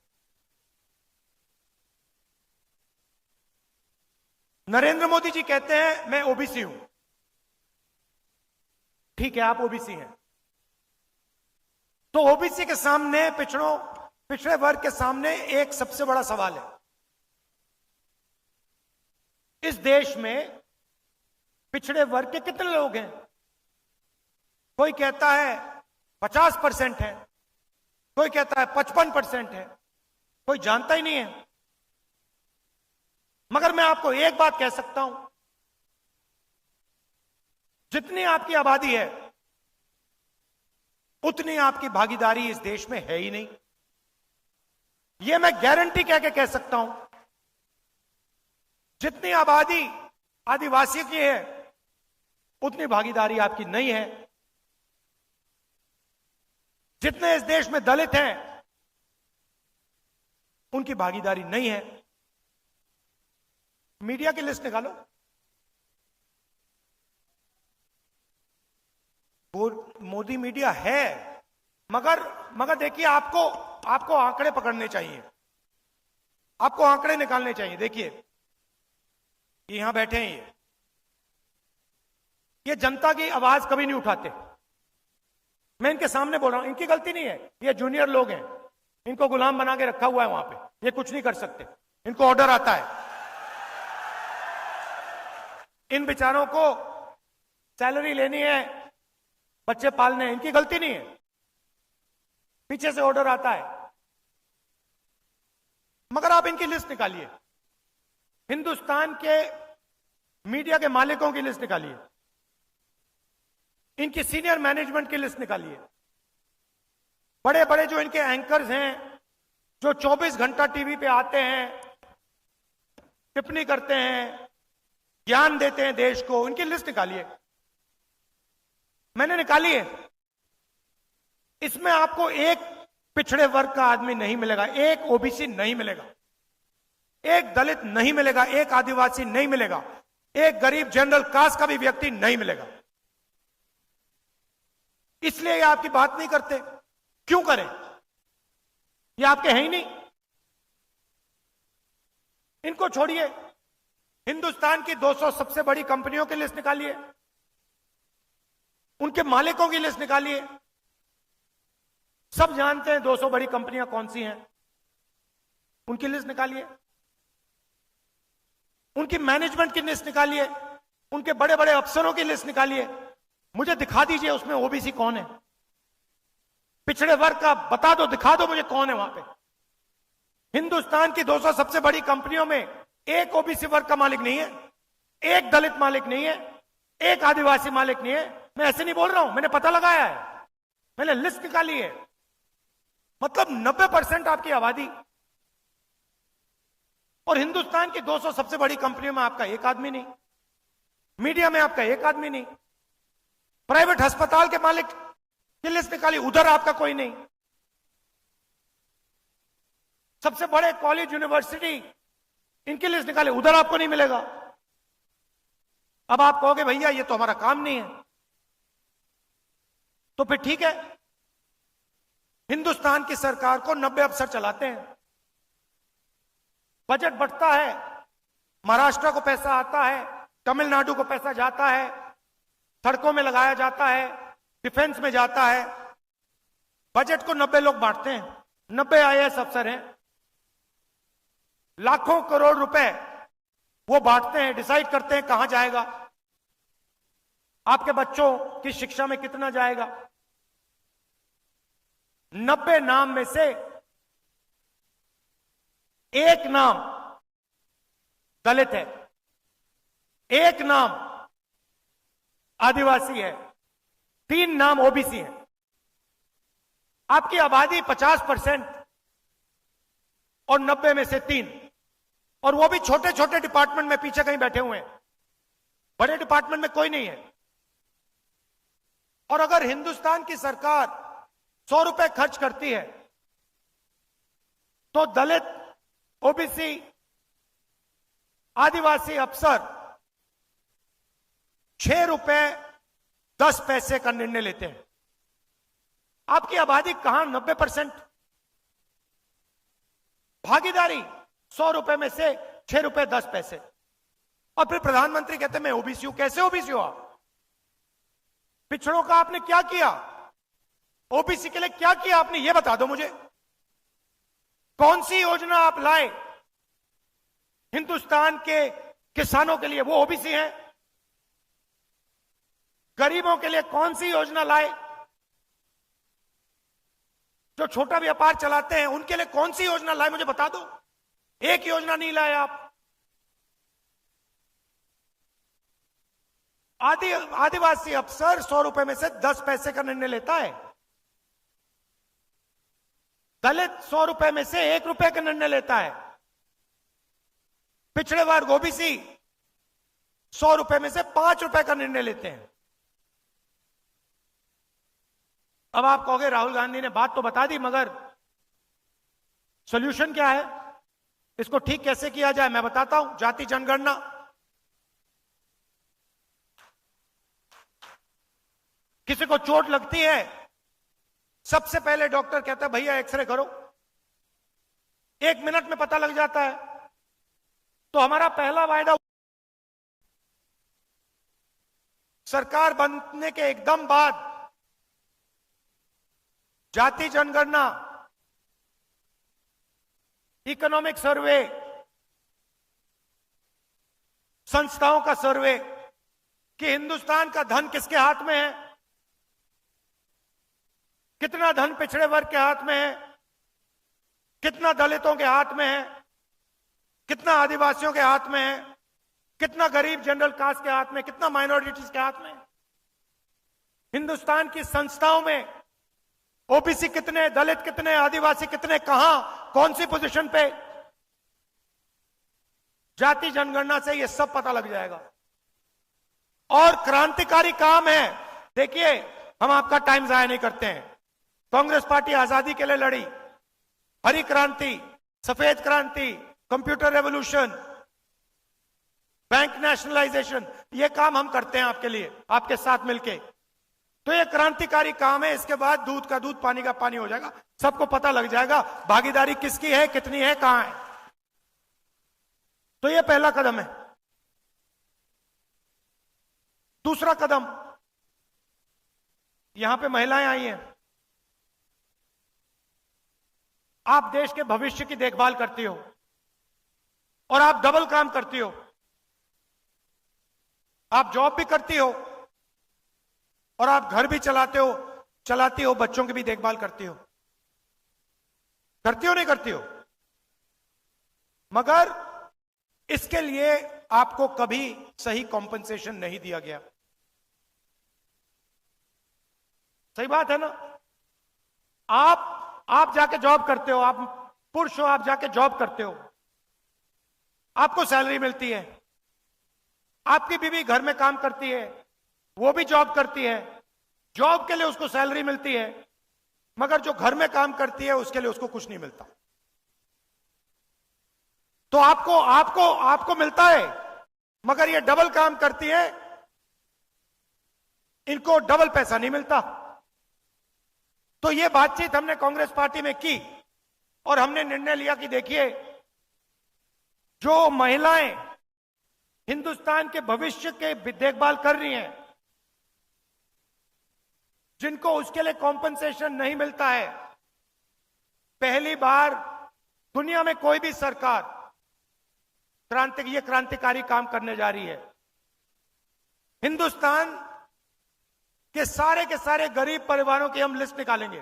S6: नरेंद्र मोदी जी कहते हैं मैं ओबीसी हूं, ठीक है आप ओबीसी हैं, तो ओबीसी के सामने, पिछड़े वर्ग के सामने एक सबसे बड़ा सवाल है। इस देश में पिछड़े वर्ग के कितने लोग हैं? कोई कहता है 50% है, कोई कहता है 55% है, कोई जानता ही नहीं है। मगर मैं आपको एक बात कह सकता हूं, जितनी आपकी आबादी है उतनी आपकी भागीदारी इस देश में है ही नहीं। यह मैं गारंटी कह के कह सकता हूं। जितनी आबादी आदिवासी की है उतनी भागीदारी आपकी नहीं है। जितने इस देश में दलित हैं उनकी भागीदारी नहीं है। मीडिया की लिस्ट निकालो, मोदी मीडिया है, मगर देखिए आपको आंकड़े पकड़ने चाहिए, आपको आंकड़े निकालने चाहिए। देखिए यहां बैठे हैं, ये जनता की आवाज कभी नहीं उठाते। मैं इनके सामने बोल रहा हूं, इनकी गलती नहीं है, ये जूनियर लोग हैं, इनको गुलाम बना के रखा हुआ है वहां पे, ये कुछ नहीं कर सकते, इनको ऑर्डर आता है। इन बेचारों को सैलरी लेनी है, बच्चे पालने हैं, इनकी गलती नहीं है, पीछे से ऑर्डर आता है। मगर आप इनकी लिस्ट निकालिए, हिंदुस्तान के मीडिया के मालिकों की लिस्ट निकालिए, इनकी सीनियर मैनेजमेंट की लिस्ट निकालिए, बड़े बड़े जो इनके एंकर्स हैं, जो 24 घंटा टीवी पे आते हैं, टिप्पणी करते हैं, ज्ञान देते हैं देश को, इनकी लिस्ट निकालिए। मैंने निकाली है। इसमें आपको एक पिछड़े वर्ग का आदमी नहीं मिलेगा, एक ओबीसी नहीं मिलेगा, एक दलित नहीं मिलेगा, एक आदिवासी नहीं मिलेगा, एक गरीब जनरल कास्ट का भी व्यक्ति नहीं मिलेगा। इसलिए ये आपकी बात नहीं करते। क्यों करें? ये आपके हैं ही नहीं। इनको छोड़िए, हिंदुस्तान की 200 सबसे बड़ी कंपनियों की लिस्ट निकालिए, उनके मालिकों की लिस्ट निकालिए। सब जानते हैं 200 बड़ी कंपनियां कौन सी हैं, उनकी लिस्ट निकालिए। उनकी मैनेजमेंट की लिस्ट निकालिए, उनके बड़े बड़े अफसरों की लिस्ट निकालिए। मुझे दिखा दीजिए उसमें ओबीसी कौन है, पिछड़े वर्ग का बता दो, दिखा दो मुझे कौन है वहां पे। हिंदुस्तान की 200 सबसे बड़ी कंपनियों में एक ओबीसी वर्ग का मालिक नहीं है, एक दलित मालिक नहीं है, एक आदिवासी मालिक नहीं है। मैं ऐसे नहीं बोल रहा हूं, मैंने पता लगाया है, मैंने लिस्ट निकाली है। मतलब 90% आपकी आबादी, और हिंदुस्तान की 200 सबसे बड़ी कंपनियों में आपका एक आदमी नहीं, मीडिया में आपका एक आदमी नहीं, प्राइवेट अस्पताल के मालिक की लिस्ट निकाली, उधर आपका कोई नहीं, सबसे बड़े कॉलेज यूनिवर्सिटी इनकी लिस्ट निकाले, उधर आपको नहीं मिलेगा। अब आप कहोगे भैया ये तो हमारा काम नहीं है, तो फिर ठीक है, हिंदुस्तान की सरकार को 90 अफसर चलाते हैं, बजट बढ़ता है, महाराष्ट्र को पैसा आता है, तमिलनाडु को पैसा जाता है, सड़कों में लगाया जाता है, डिफेंस में जाता है। बजट को 90 लोग बांटते हैं, 90 आईएएस अफसर हैं, लाखों करोड़ रुपए वो बांटते हैं, डिसाइड करते हैं कहां जाएगा, आपके बच्चों की शिक्षा में कितना जाएगा। 90 नाम में से एक नाम दलित है, एक नाम आदिवासी है, 3 नाम ओबीसी है। आपकी आबादी 50% और 90 में से 3, और वो भी छोटे छोटे डिपार्टमेंट में पीछे कहीं बैठे हुए हैं, बड़े डिपार्टमेंट में कोई नहीं है। और अगर हिंदुस्तान की सरकार 100 रुपए खर्च करती है तो दलित, ओबीसी, आदिवासी अफसर 6 रुपए 10 पैसे का निर्णय लेते हैं। आपकी आबादी कहां 90%, भागीदारी 100 रुपए में से 6 रुपए 10 पैसे। और फिर प्रधानमंत्री कहते हैं मैं ओबीसी हूं। कैसे ओबीसी हो आप? पिछड़ों का आपने क्या किया? ओबीसी के लिए क्या किया आपने, यह बता दो मुझे। कौन सी योजना आप लाए हिंदुस्तान के किसानों के लिए, वो ओबीसी हैं? गरीबों के लिए कौन सी योजना लाए? जो छोटा व्यापार चलाते हैं उनके लिए कौन सी योजना लाए, मुझे बता दो। एक योजना नहीं लाए आप। आदिवासी अफसर 100 रुपए में से 10 पैसे का निर्णय लेता है, दलित 100 रुपए में से 1 रुपए का निर्णय लेता है, पिछड़े वर्ग ओबीसी 100 रुपए में से 5 रुपए का निर्णय लेते हैं। अब आप कहोगे राहुल गांधी ने बात तो बता दी, मगर सॉल्यूशन क्या है, इसको ठीक कैसे किया जाए? मैं बताता हूं। जाति जनगणना, किसी को चोट लगती है, सबसे पहले डॉक्टर कहता है भैया एक्सरे करो, 1 मिनट में पता लग जाता है। तो हमारा पहला वायदा, सरकार बनने के एकदम बाद जाति जनगणना, इकोनॉमिक सर्वे, संस्थाओं का सर्वे कि हिंदुस्तान का धन किसके हाथ में है, कितना धन पिछड़े वर्ग के हाथ में है, कितना दलितों के हाथ में है, कितना आदिवासियों के हाथ में है, कितना गरीब जनरल कास्ट के हाथ में, कितना माइनॉरिटीज के हाथ में। हिंदुस्तान की संस्थाओं में ओबीसी कितने, दलित कितने, आदिवासी कितने, कहां, कौन सी पोजीशन पे, जाति जनगणना से यह सब पता लग जाएगा। और क्रांतिकारी काम है देखिए, हम आपका टाइम जाया नहीं करते हैं। कांग्रेस पार्टी आजादी के लिए लड़ी, हरी क्रांति, सफेद क्रांति, कंप्यूटर रेवोल्यूशन, बैंक नेशनलाइजेशन, ये काम हम करते हैं आपके लिए, आपके साथ मिलके। तो ये क्रांतिकारी काम है। इसके बाद दूध का दूध, पानी का पानी हो जाएगा, सबको पता लग जाएगा भागीदारी किसकी है, कितनी है, कहां है। तो ये पहला कदम है। दूसरा कदम, यहां पे महिलाएं आई हैं। आप देश के भविष्य की देखभाल करती हो और आप डबल काम करती हो। आप जॉब भी करती हो और आप घर भी चलाती हो, बच्चों की भी देखभाल करती हो। नहीं करती हो? मगर इसके लिए आपको कभी सही कॉम्पनसेशन नहीं दिया गया। सही बात है ना? आप जाके जॉब करते हो, आप पुरुष हो, आप जाके जॉब करते हो, आपको सैलरी मिलती है। आपकी बीवी घर में काम करती है, वो भी जॉब करती है, जॉब के लिए उसको सैलरी मिलती है, मगर जो घर में काम करती है उसके लिए उसको कुछ नहीं मिलता। तो आपको मिलता है, मगर ये डबल काम करती है, इनको डबल पैसा नहीं मिलता। तो ये बातचीत हमने कांग्रेस पार्टी में की और हमने निर्णय लिया कि देखिए, जो महिलाएं हिंदुस्तान के भविष्य के देखभाल कर रही हैं, जिनको उसके लिए कॉम्पनसेशन नहीं मिलता है, पहली बार दुनिया में कोई भी सरकार ये क्रांतिकारी काम करने जा रही है। हिंदुस्तान के सारे गरीब परिवारों की हम लिस्ट निकालेंगे।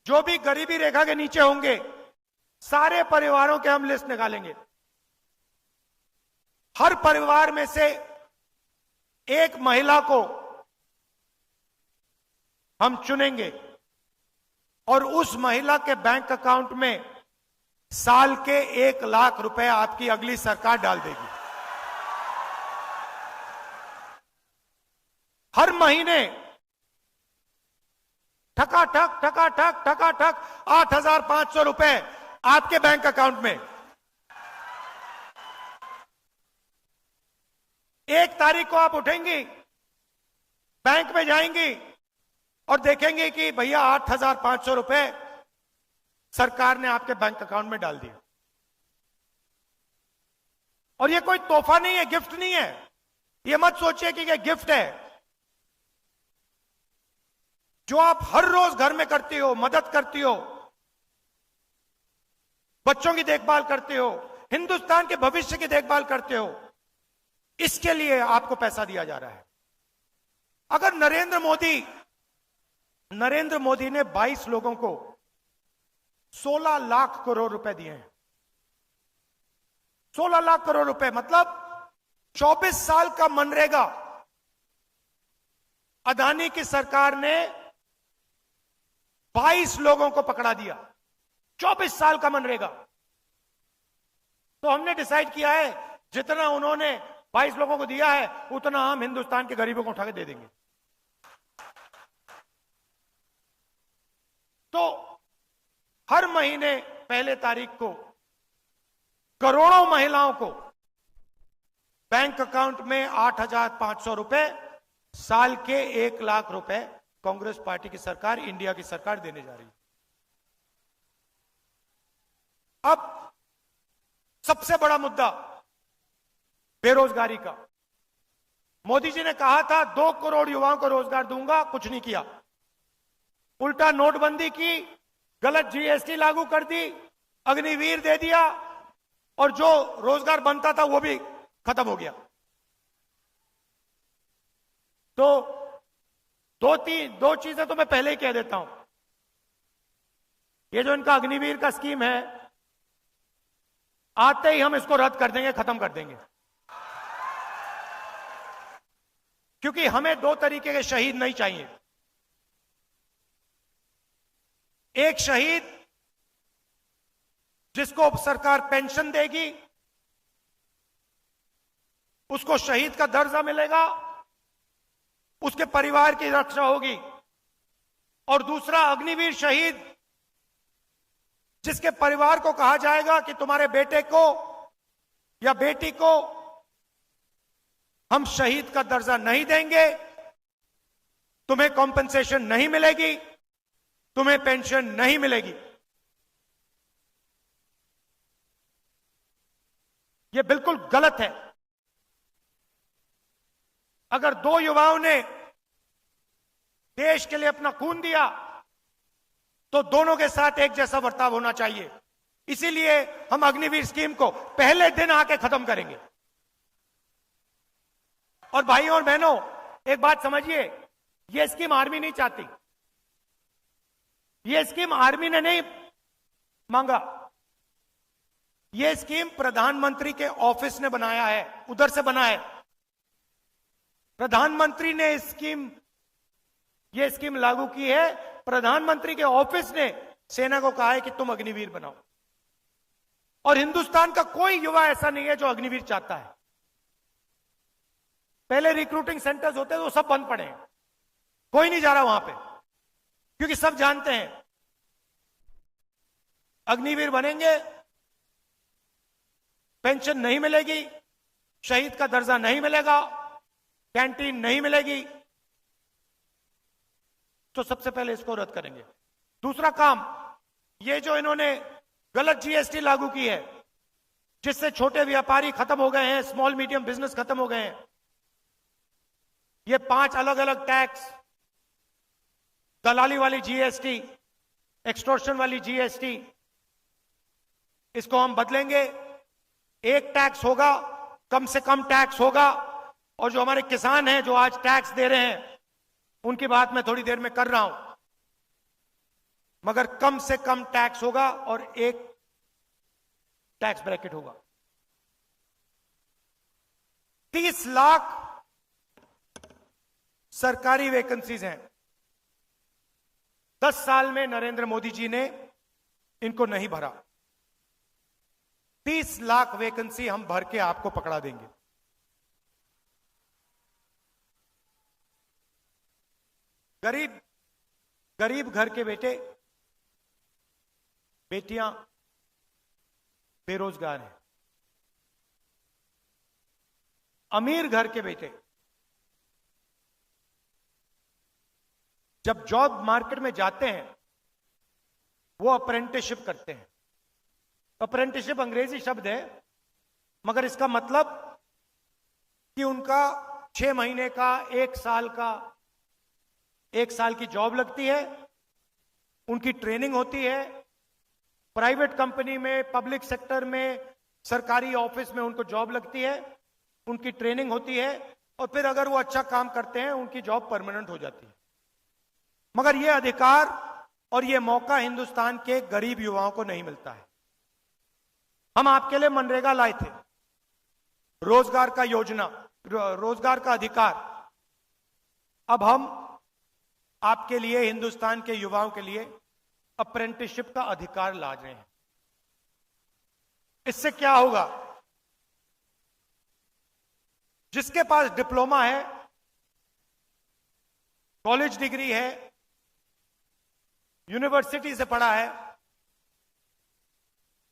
S6: जो भी गरीबी रेखा के नीचे होंगे, सारे परिवारों के हम लिस्ट निकालेंगे। हर परिवार में से एक महिला को हम चुनेंगे और उस महिला के बैंक अकाउंट में साल के 1 लाख रुपए आपकी अगली सरकार डाल देगी। हर महीने ठकाठक 8,500 रुपए आपके बैंक अकाउंट में। 1 तारीख को आप उठेंगी, बैंक में जाएंगी और देखेंगे कि भैया 8,500 रुपए सरकार ने आपके बैंक अकाउंट में डाल दिया। और ये कोई तोहफा नहीं है, गिफ्ट नहीं है। ये मत सोचिए कि ये गिफ्ट है। जो आप हर रोज घर में करती हो, मदद करती हो, बच्चों की देखभाल करते हो, हिंदुस्तान के भविष्य की देखभाल करते हो, इसके लिए आपको पैसा दिया जा रहा है। अगर नरेंद्र मोदी ने 22 लोगों को 16 लाख करोड़ रुपए दिए हैं। 16 लाख करोड़ रुपए मतलब 24 साल का मनरेगा अदानी की सरकार ने 22 लोगों को पकड़ा दिया। 24 साल का मनरेगा। तो हमने डिसाइड किया है, जितना उन्होंने 22 लोगों को दिया है, उतना हम हिंदुस्तान के गरीबों को उठा के दे देंगे। तो हर महीने 1 तारीख को करोड़ों महिलाओं को बैंक अकाउंट में 8,500 रुपए, साल के 1 लाख रुपए कांग्रेस पार्टी की सरकार, इंडिया की सरकार देने जा रही है। अब सबसे बड़ा मुद्दा बेरोजगारी का। मोदी जी ने कहा था 2 करोड़ युवाओं को रोजगार दूंगा, कुछ नहीं किया। उल्टा नोटबंदी की, गलत जीएसटी लागू कर दी, अग्निवीर दे दिया और जो रोजगार बनता था वो भी खत्म हो गया। तो दो चीजें तो मैं पहले ही कह देता हूं। ये जो इनका अग्निवीर का स्कीम है, आते ही हम इसको रद्द कर देंगे, खत्म कर देंगे। क्योंकि हमें 2 तरीके के शहीद नहीं चाहिए। एक शहीद जिसको सरकार पेंशन देगी, उसको शहीद का दर्जा मिलेगा, उसके परिवार की रक्षा होगी। और दूसरा, अग्निवीर शहीद, जिसके परिवार को कहा जाएगा कि तुम्हारे बेटे को या बेटी को हम शहीद का दर्जा नहीं देंगे, तुम्हें कॉम्पेंसेशन नहीं मिलेगी, तुम्हें पेंशन नहीं मिलेगी। यह बिल्कुल गलत है। अगर दो युवाओं ने देश के लिए अपना खून दिया तो दोनों के साथ एक जैसा बर्ताव होना चाहिए। इसीलिए हम अग्निवीर स्कीम को पहले दिन आके खत्म करेंगे। और भाइयों और बहनों, एक बात समझिए, यह स्कीम आर्मी नहीं चाहती, यह स्कीम आर्मी ने नहीं मांगा, यह स्कीम प्रधानमंत्री के ऑफिस ने बनाया है, उधर से बना है। प्रधानमंत्री ने यह स्कीम लागू की है। प्रधानमंत्री के ऑफिस ने सेना को कहा है कि तुम अग्निवीर बनाओ। और हिंदुस्तान का कोई युवा ऐसा नहीं है जो अग्निवीर चाहता है। पहले रिक्रूटिंग सेंटर्स होते थे, वो सब बंद पड़े हैं, कोई नहीं जा रहा वहां पे, क्योंकि सब जानते हैं अग्निवीर बनेंगे, पेंशन नहीं मिलेगी, शहीद का दर्जा नहीं मिलेगा, कैंटीन नहीं मिलेगी। तो सबसे पहले इसको रद्द करेंगे। दूसरा काम, ये जो इन्होंने गलत जीएसटी लागू की है, जिससे छोटे व्यापारी खत्म हो गए हैं, स्मॉल मीडियम बिजनेस खत्म हो गए हैं। ये 5 अलग अलग टैक्स, दलाली वाली जीएसटी, एक्सटॉर्शन वाली जीएसटी, इसको हम बदलेंगे। एक टैक्स होगा, कम से कम टैक्स होगा। और जो हमारे किसान हैं जो आज टैक्स दे रहे हैं, उनकी बात मैं थोड़ी देर में कर रहा हूं, मगर कम से कम टैक्स होगा और एक टैक्स ब्रैकेट होगा। 30 लाख सरकारी वैकेंसीज हैं। 10 साल में नरेंद्र मोदी जी ने इनको नहीं भरा। 30 लाख वैकेंसी हम भर के आपको पकड़ा देंगे। गरीब घर के बेटे बेटियां बेरोजगार हैं। अमीर घर के बेटे जब जॉब मार्केट में जाते हैं, वो अप्रेंटिसशिप करते हैं। अप्रेंटिसशिप अंग्रेजी शब्द है, मगर इसका मतलब कि उनका 6 महीने का, 1 साल की जॉब लगती है, उनकी ट्रेनिंग होती है। प्राइवेट कंपनी में, पब्लिक सेक्टर में, सरकारी ऑफिस में उनको जॉब लगती है, उनकी ट्रेनिंग होती है, और फिर अगर वो अच्छा काम करते हैं, उनकी जॉब परमानेंट हो जाती है। मगर यह अधिकार और यह मौका हिंदुस्तान के गरीब युवाओं को नहीं मिलता है। हम आपके लिए मनरेगा लाए थे, रोजगार का योजना, रोजगार का अधिकार। अब हम आपके लिए, हिंदुस्तान के युवाओं के लिए अप्रेंटिसशिप का अधिकार ला रहे हैं। इससे क्या होगा? जिसके पास डिप्लोमा है, कॉलेज डिग्री है, यूनिवर्सिटी से पढ़ा है,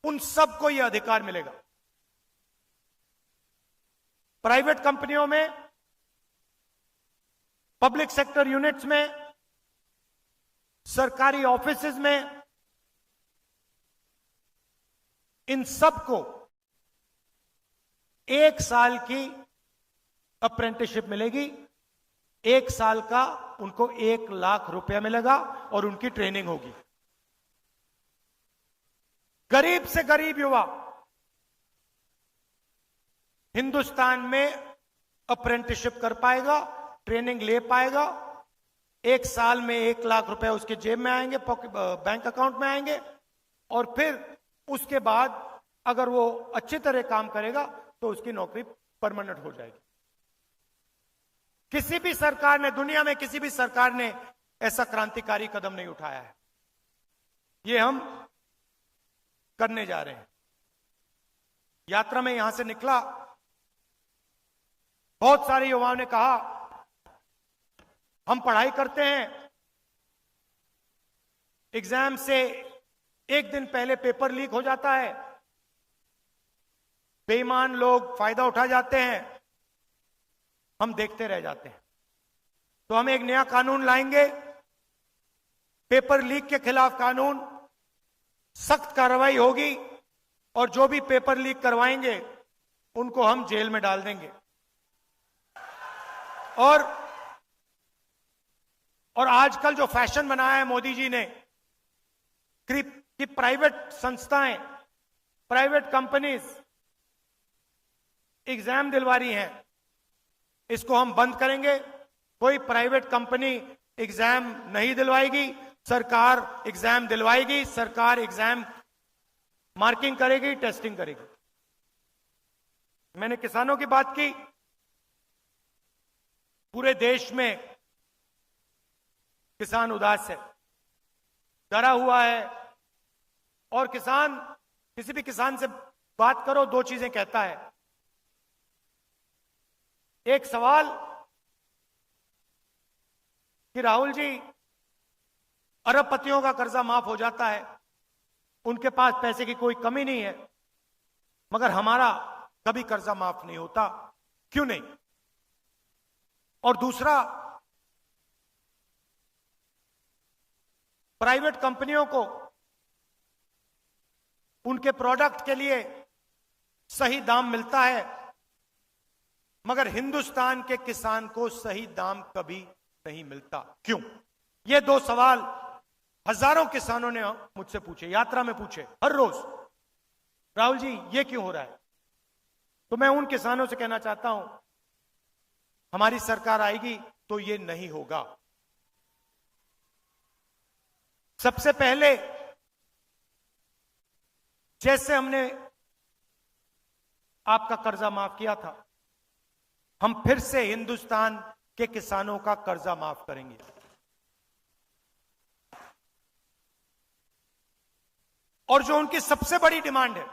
S6: उन सबको यह अधिकार मिलेगा। प्राइवेट कंपनियों में, पब्लिक सेक्टर यूनिट्स में, सरकारी ऑफिसेज में, इन सबको 1 साल की अप्रेंटिसशिप मिलेगी। 1 साल का उनको 1 लाख रुपया मिलेगा और उनकी ट्रेनिंग होगी। गरीब से गरीब युवा हिंदुस्तान में अप्रेंटिसशिप कर पाएगा, ट्रेनिंग ले पाएगा। 1 साल में 1 लाख रुपए उसके जेब में आएंगे, बैंक अकाउंट में आएंगे, और फिर उसके बाद अगर वो अच्छी तरह काम करेगा तो उसकी नौकरी परमानेंट हो जाएगी। किसी भी सरकार ने, दुनिया में किसी भी सरकार ने ऐसा क्रांतिकारी कदम नहीं उठाया है। ये हम करने जा रहे हैं। यात्रा में यहां से निकला, बहुत सारे युवाओं ने कहा हम पढ़ाई करते हैं, एग्जाम से एक दिन पहले पेपर लीक हो जाता है, बेईमान लोग फायदा उठा जाते हैं, हम देखते रह जाते हैं। तो हम एक नया कानून लाएंगे, पेपर लीक के खिलाफ कानून, सख्त कार्रवाई होगी और जो भी पेपर लीक करवाएंगे उनको हम जेल में डाल देंगे। और आजकल जो फैशन बनाया है मोदी जी ने कि प्राइवेट संस्थाएं, प्राइवेट कंपनीज एग्जाम दिलवा रही हैं, इसको हम बंद करेंगे। कोई प्राइवेट कंपनी एग्जाम नहीं दिलवाएगी, सरकार एग्जाम दिलवाएगी, सरकार एग्जाम मार्किंग करेगी, टेस्टिंग करेगी। मैंने किसानों की बात की, पूरे देश में किसान उदास है, डरा हुआ है, और किसान, किसी भी किसान से बात करो दो चीजें कहता है। एक सवाल कि राहुल जी, अरबपतियों का कर्जा माफ हो जाता है, उनके पास पैसे की कोई कमी नहीं है, मगर हमारा कभी कर्जा माफ नहीं होता, क्यों नहीं? और दूसरा, प्राइवेट कंपनियों को उनके प्रोडक्ट के लिए सही दाम मिलता है, मगर हिंदुस्तान के किसान को सही दाम कभी नहीं मिलता, क्यों? ये दो सवाल हजारों किसानों ने मुझसे पूछे, यात्रा में पूछे, हर रोज, राहुल जी ये क्यों हो रहा है? तो मैं उन किसानों से कहना चाहता हूं, हमारी सरकार आएगी तो ये नहीं होगा। सबसे पहले जैसे हमने आपका कर्जा माफ किया था, हम फिर से हिंदुस्तान के किसानों का कर्जा माफ करेंगे। और जो उनकी सबसे बड़ी डिमांड है,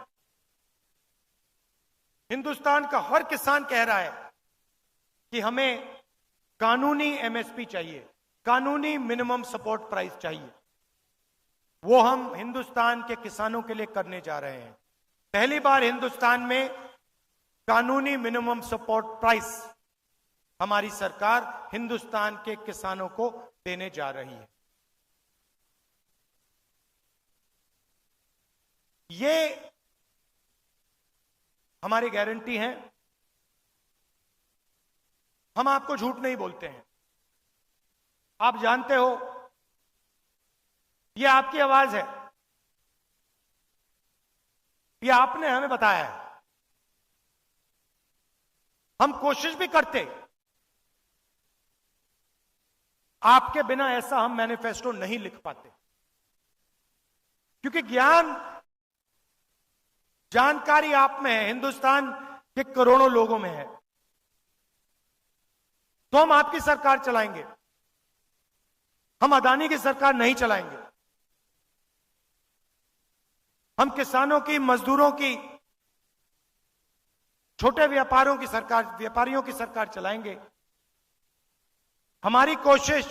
S6: हिंदुस्तान का हर किसान कह रहा है कि हमें कानूनी एमएसपी चाहिए, कानूनी मिनिमम सपोर्ट प्राइस चाहिए, वो हम हिंदुस्तान के किसानों के लिए करने जा रहे हैं। पहली बार हिंदुस्तान में कानूनी मिनिमम सपोर्ट प्राइस हमारी सरकार हिंदुस्तान के किसानों को देने जा रही है। ये हमारी गारंटी है, हम आपको झूठ नहीं बोलते हैं। आप जानते हो, ये आपकी आवाज है, ये आपने हमें बताया है। हम कोशिश भी करते, आपके बिना ऐसा हम मैनिफेस्टो नहीं लिख पाते, क्योंकि ज्ञान, जानकारी आप में है, हिंदुस्तान के करोड़ों लोगों में है। तो हम आपकी सरकार चलाएंगे, हम अदानी की सरकार नहीं चलाएंगे। हम किसानों की, मजदूरों की, छोटे व्यापारियों की सरकार चलाएंगे। हमारी कोशिश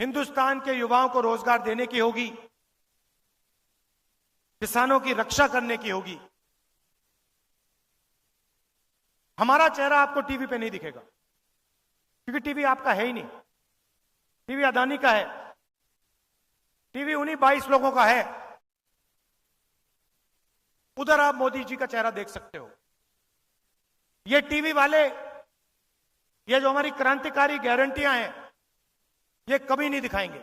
S6: हिंदुस्तान के युवाओं को रोजगार देने की होगी, किसानों की रक्षा करने की होगी। हमारा चेहरा आपको टीवी पे नहीं दिखेगा, क्योंकि टीवी आपका है ही नहीं, टीवी अदानी का है, टीवी उन्हीं 22 लोगों का है। उधर आप मोदी जी का चेहरा देख सकते हो। ये टीवी वाले, ये जो हमारी क्रांतिकारी गारंटियां हैं, ये कभी नहीं दिखाएंगे।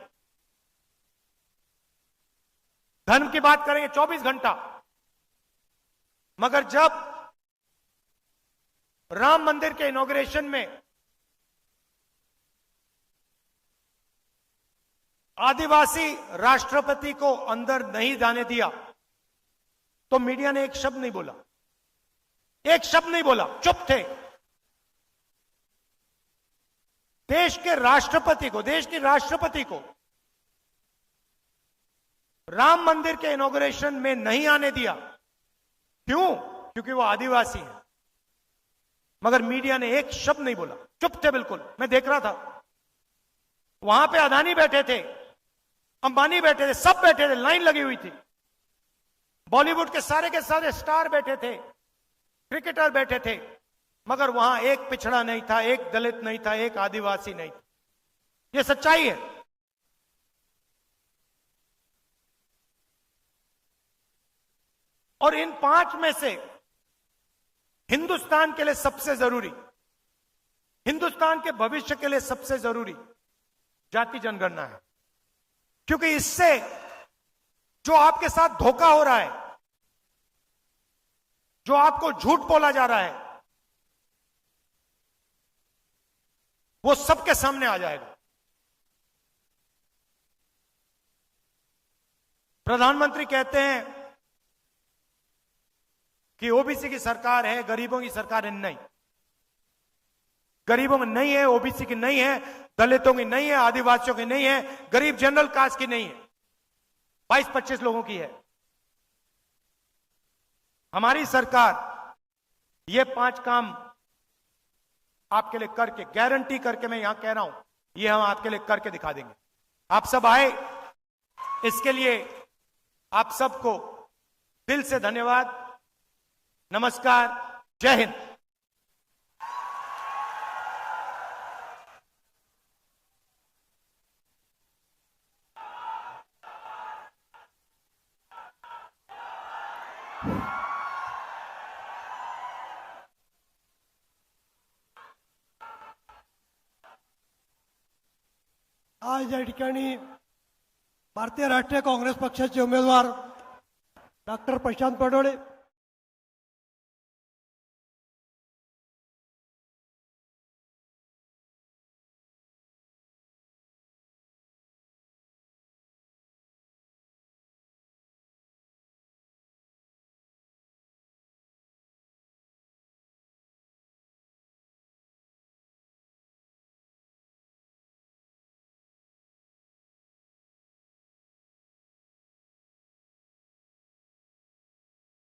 S6: धर्म की बात करेंगे 24 घंटा, मगर जब राम मंदिर के इनॉग्रेशन में आदिवासी राष्ट्रपति को अंदर नहीं जाने दिया, तो मीडिया ने एक शब्द नहीं बोला, एक शब्द नहीं बोला, चुप थे। देश के राष्ट्रपति को, देश की राष्ट्रपति को राम मंदिर के इनॉग्रेशन में नहीं आने दिया। क्यों? क्योंकि वो आदिवासी है। मगर मीडिया ने एक शब्द नहीं बोला, चुप थे बिल्कुल। मैं देख रहा था, वहां पे अदानी बैठे थे, अंबानी बैठे थे, सब बैठे थे, लाइन लगी हुई थी। बॉलीवुड के सारे स्टार बैठे थे, क्रिकेटर बैठे थे, मगर वहां एक पिछड़ा नहीं था, एक दलित नहीं था, एक आदिवासी नहीं था। यह सच्चाई है। और इन 5 में से हिंदुस्तान के लिए सबसे जरूरी, हिंदुस्तान के भविष्य के लिए सबसे जरूरी जाति जनगणना है। क्योंकि इससे जो आपके साथ धोखा हो रहा है, जो आपको झूठ बोला जा रहा है, वो सबके सामने आ जाएगा। प्रधानमंत्री कहते हैं कि ओबीसी की सरकार है, गरीबों की सरकार है। नहीं, गरीबों में नहीं है, ओबीसी की नहीं है, दलितों की नहीं है, आदिवासियों की नहीं है, गरीब जनरल कास्ट की नहीं है, 22-25 लोगों की है। हमारी सरकार ये 5 काम आपके लिए करके, गारंटी करके मैं यहां कह रहा हूं, ये हम आपके लिए करके दिखा देंगे। आप सब आए, इसके लिए आप सबको दिल से धन्यवाद। नमस्कार, जय हिंद।
S1: आज या ठिकाणी भारतीय राष्ट्रीय काँग्रेस पक्षाचे उमेदवार डॉक्टर प्रशांत पडोळे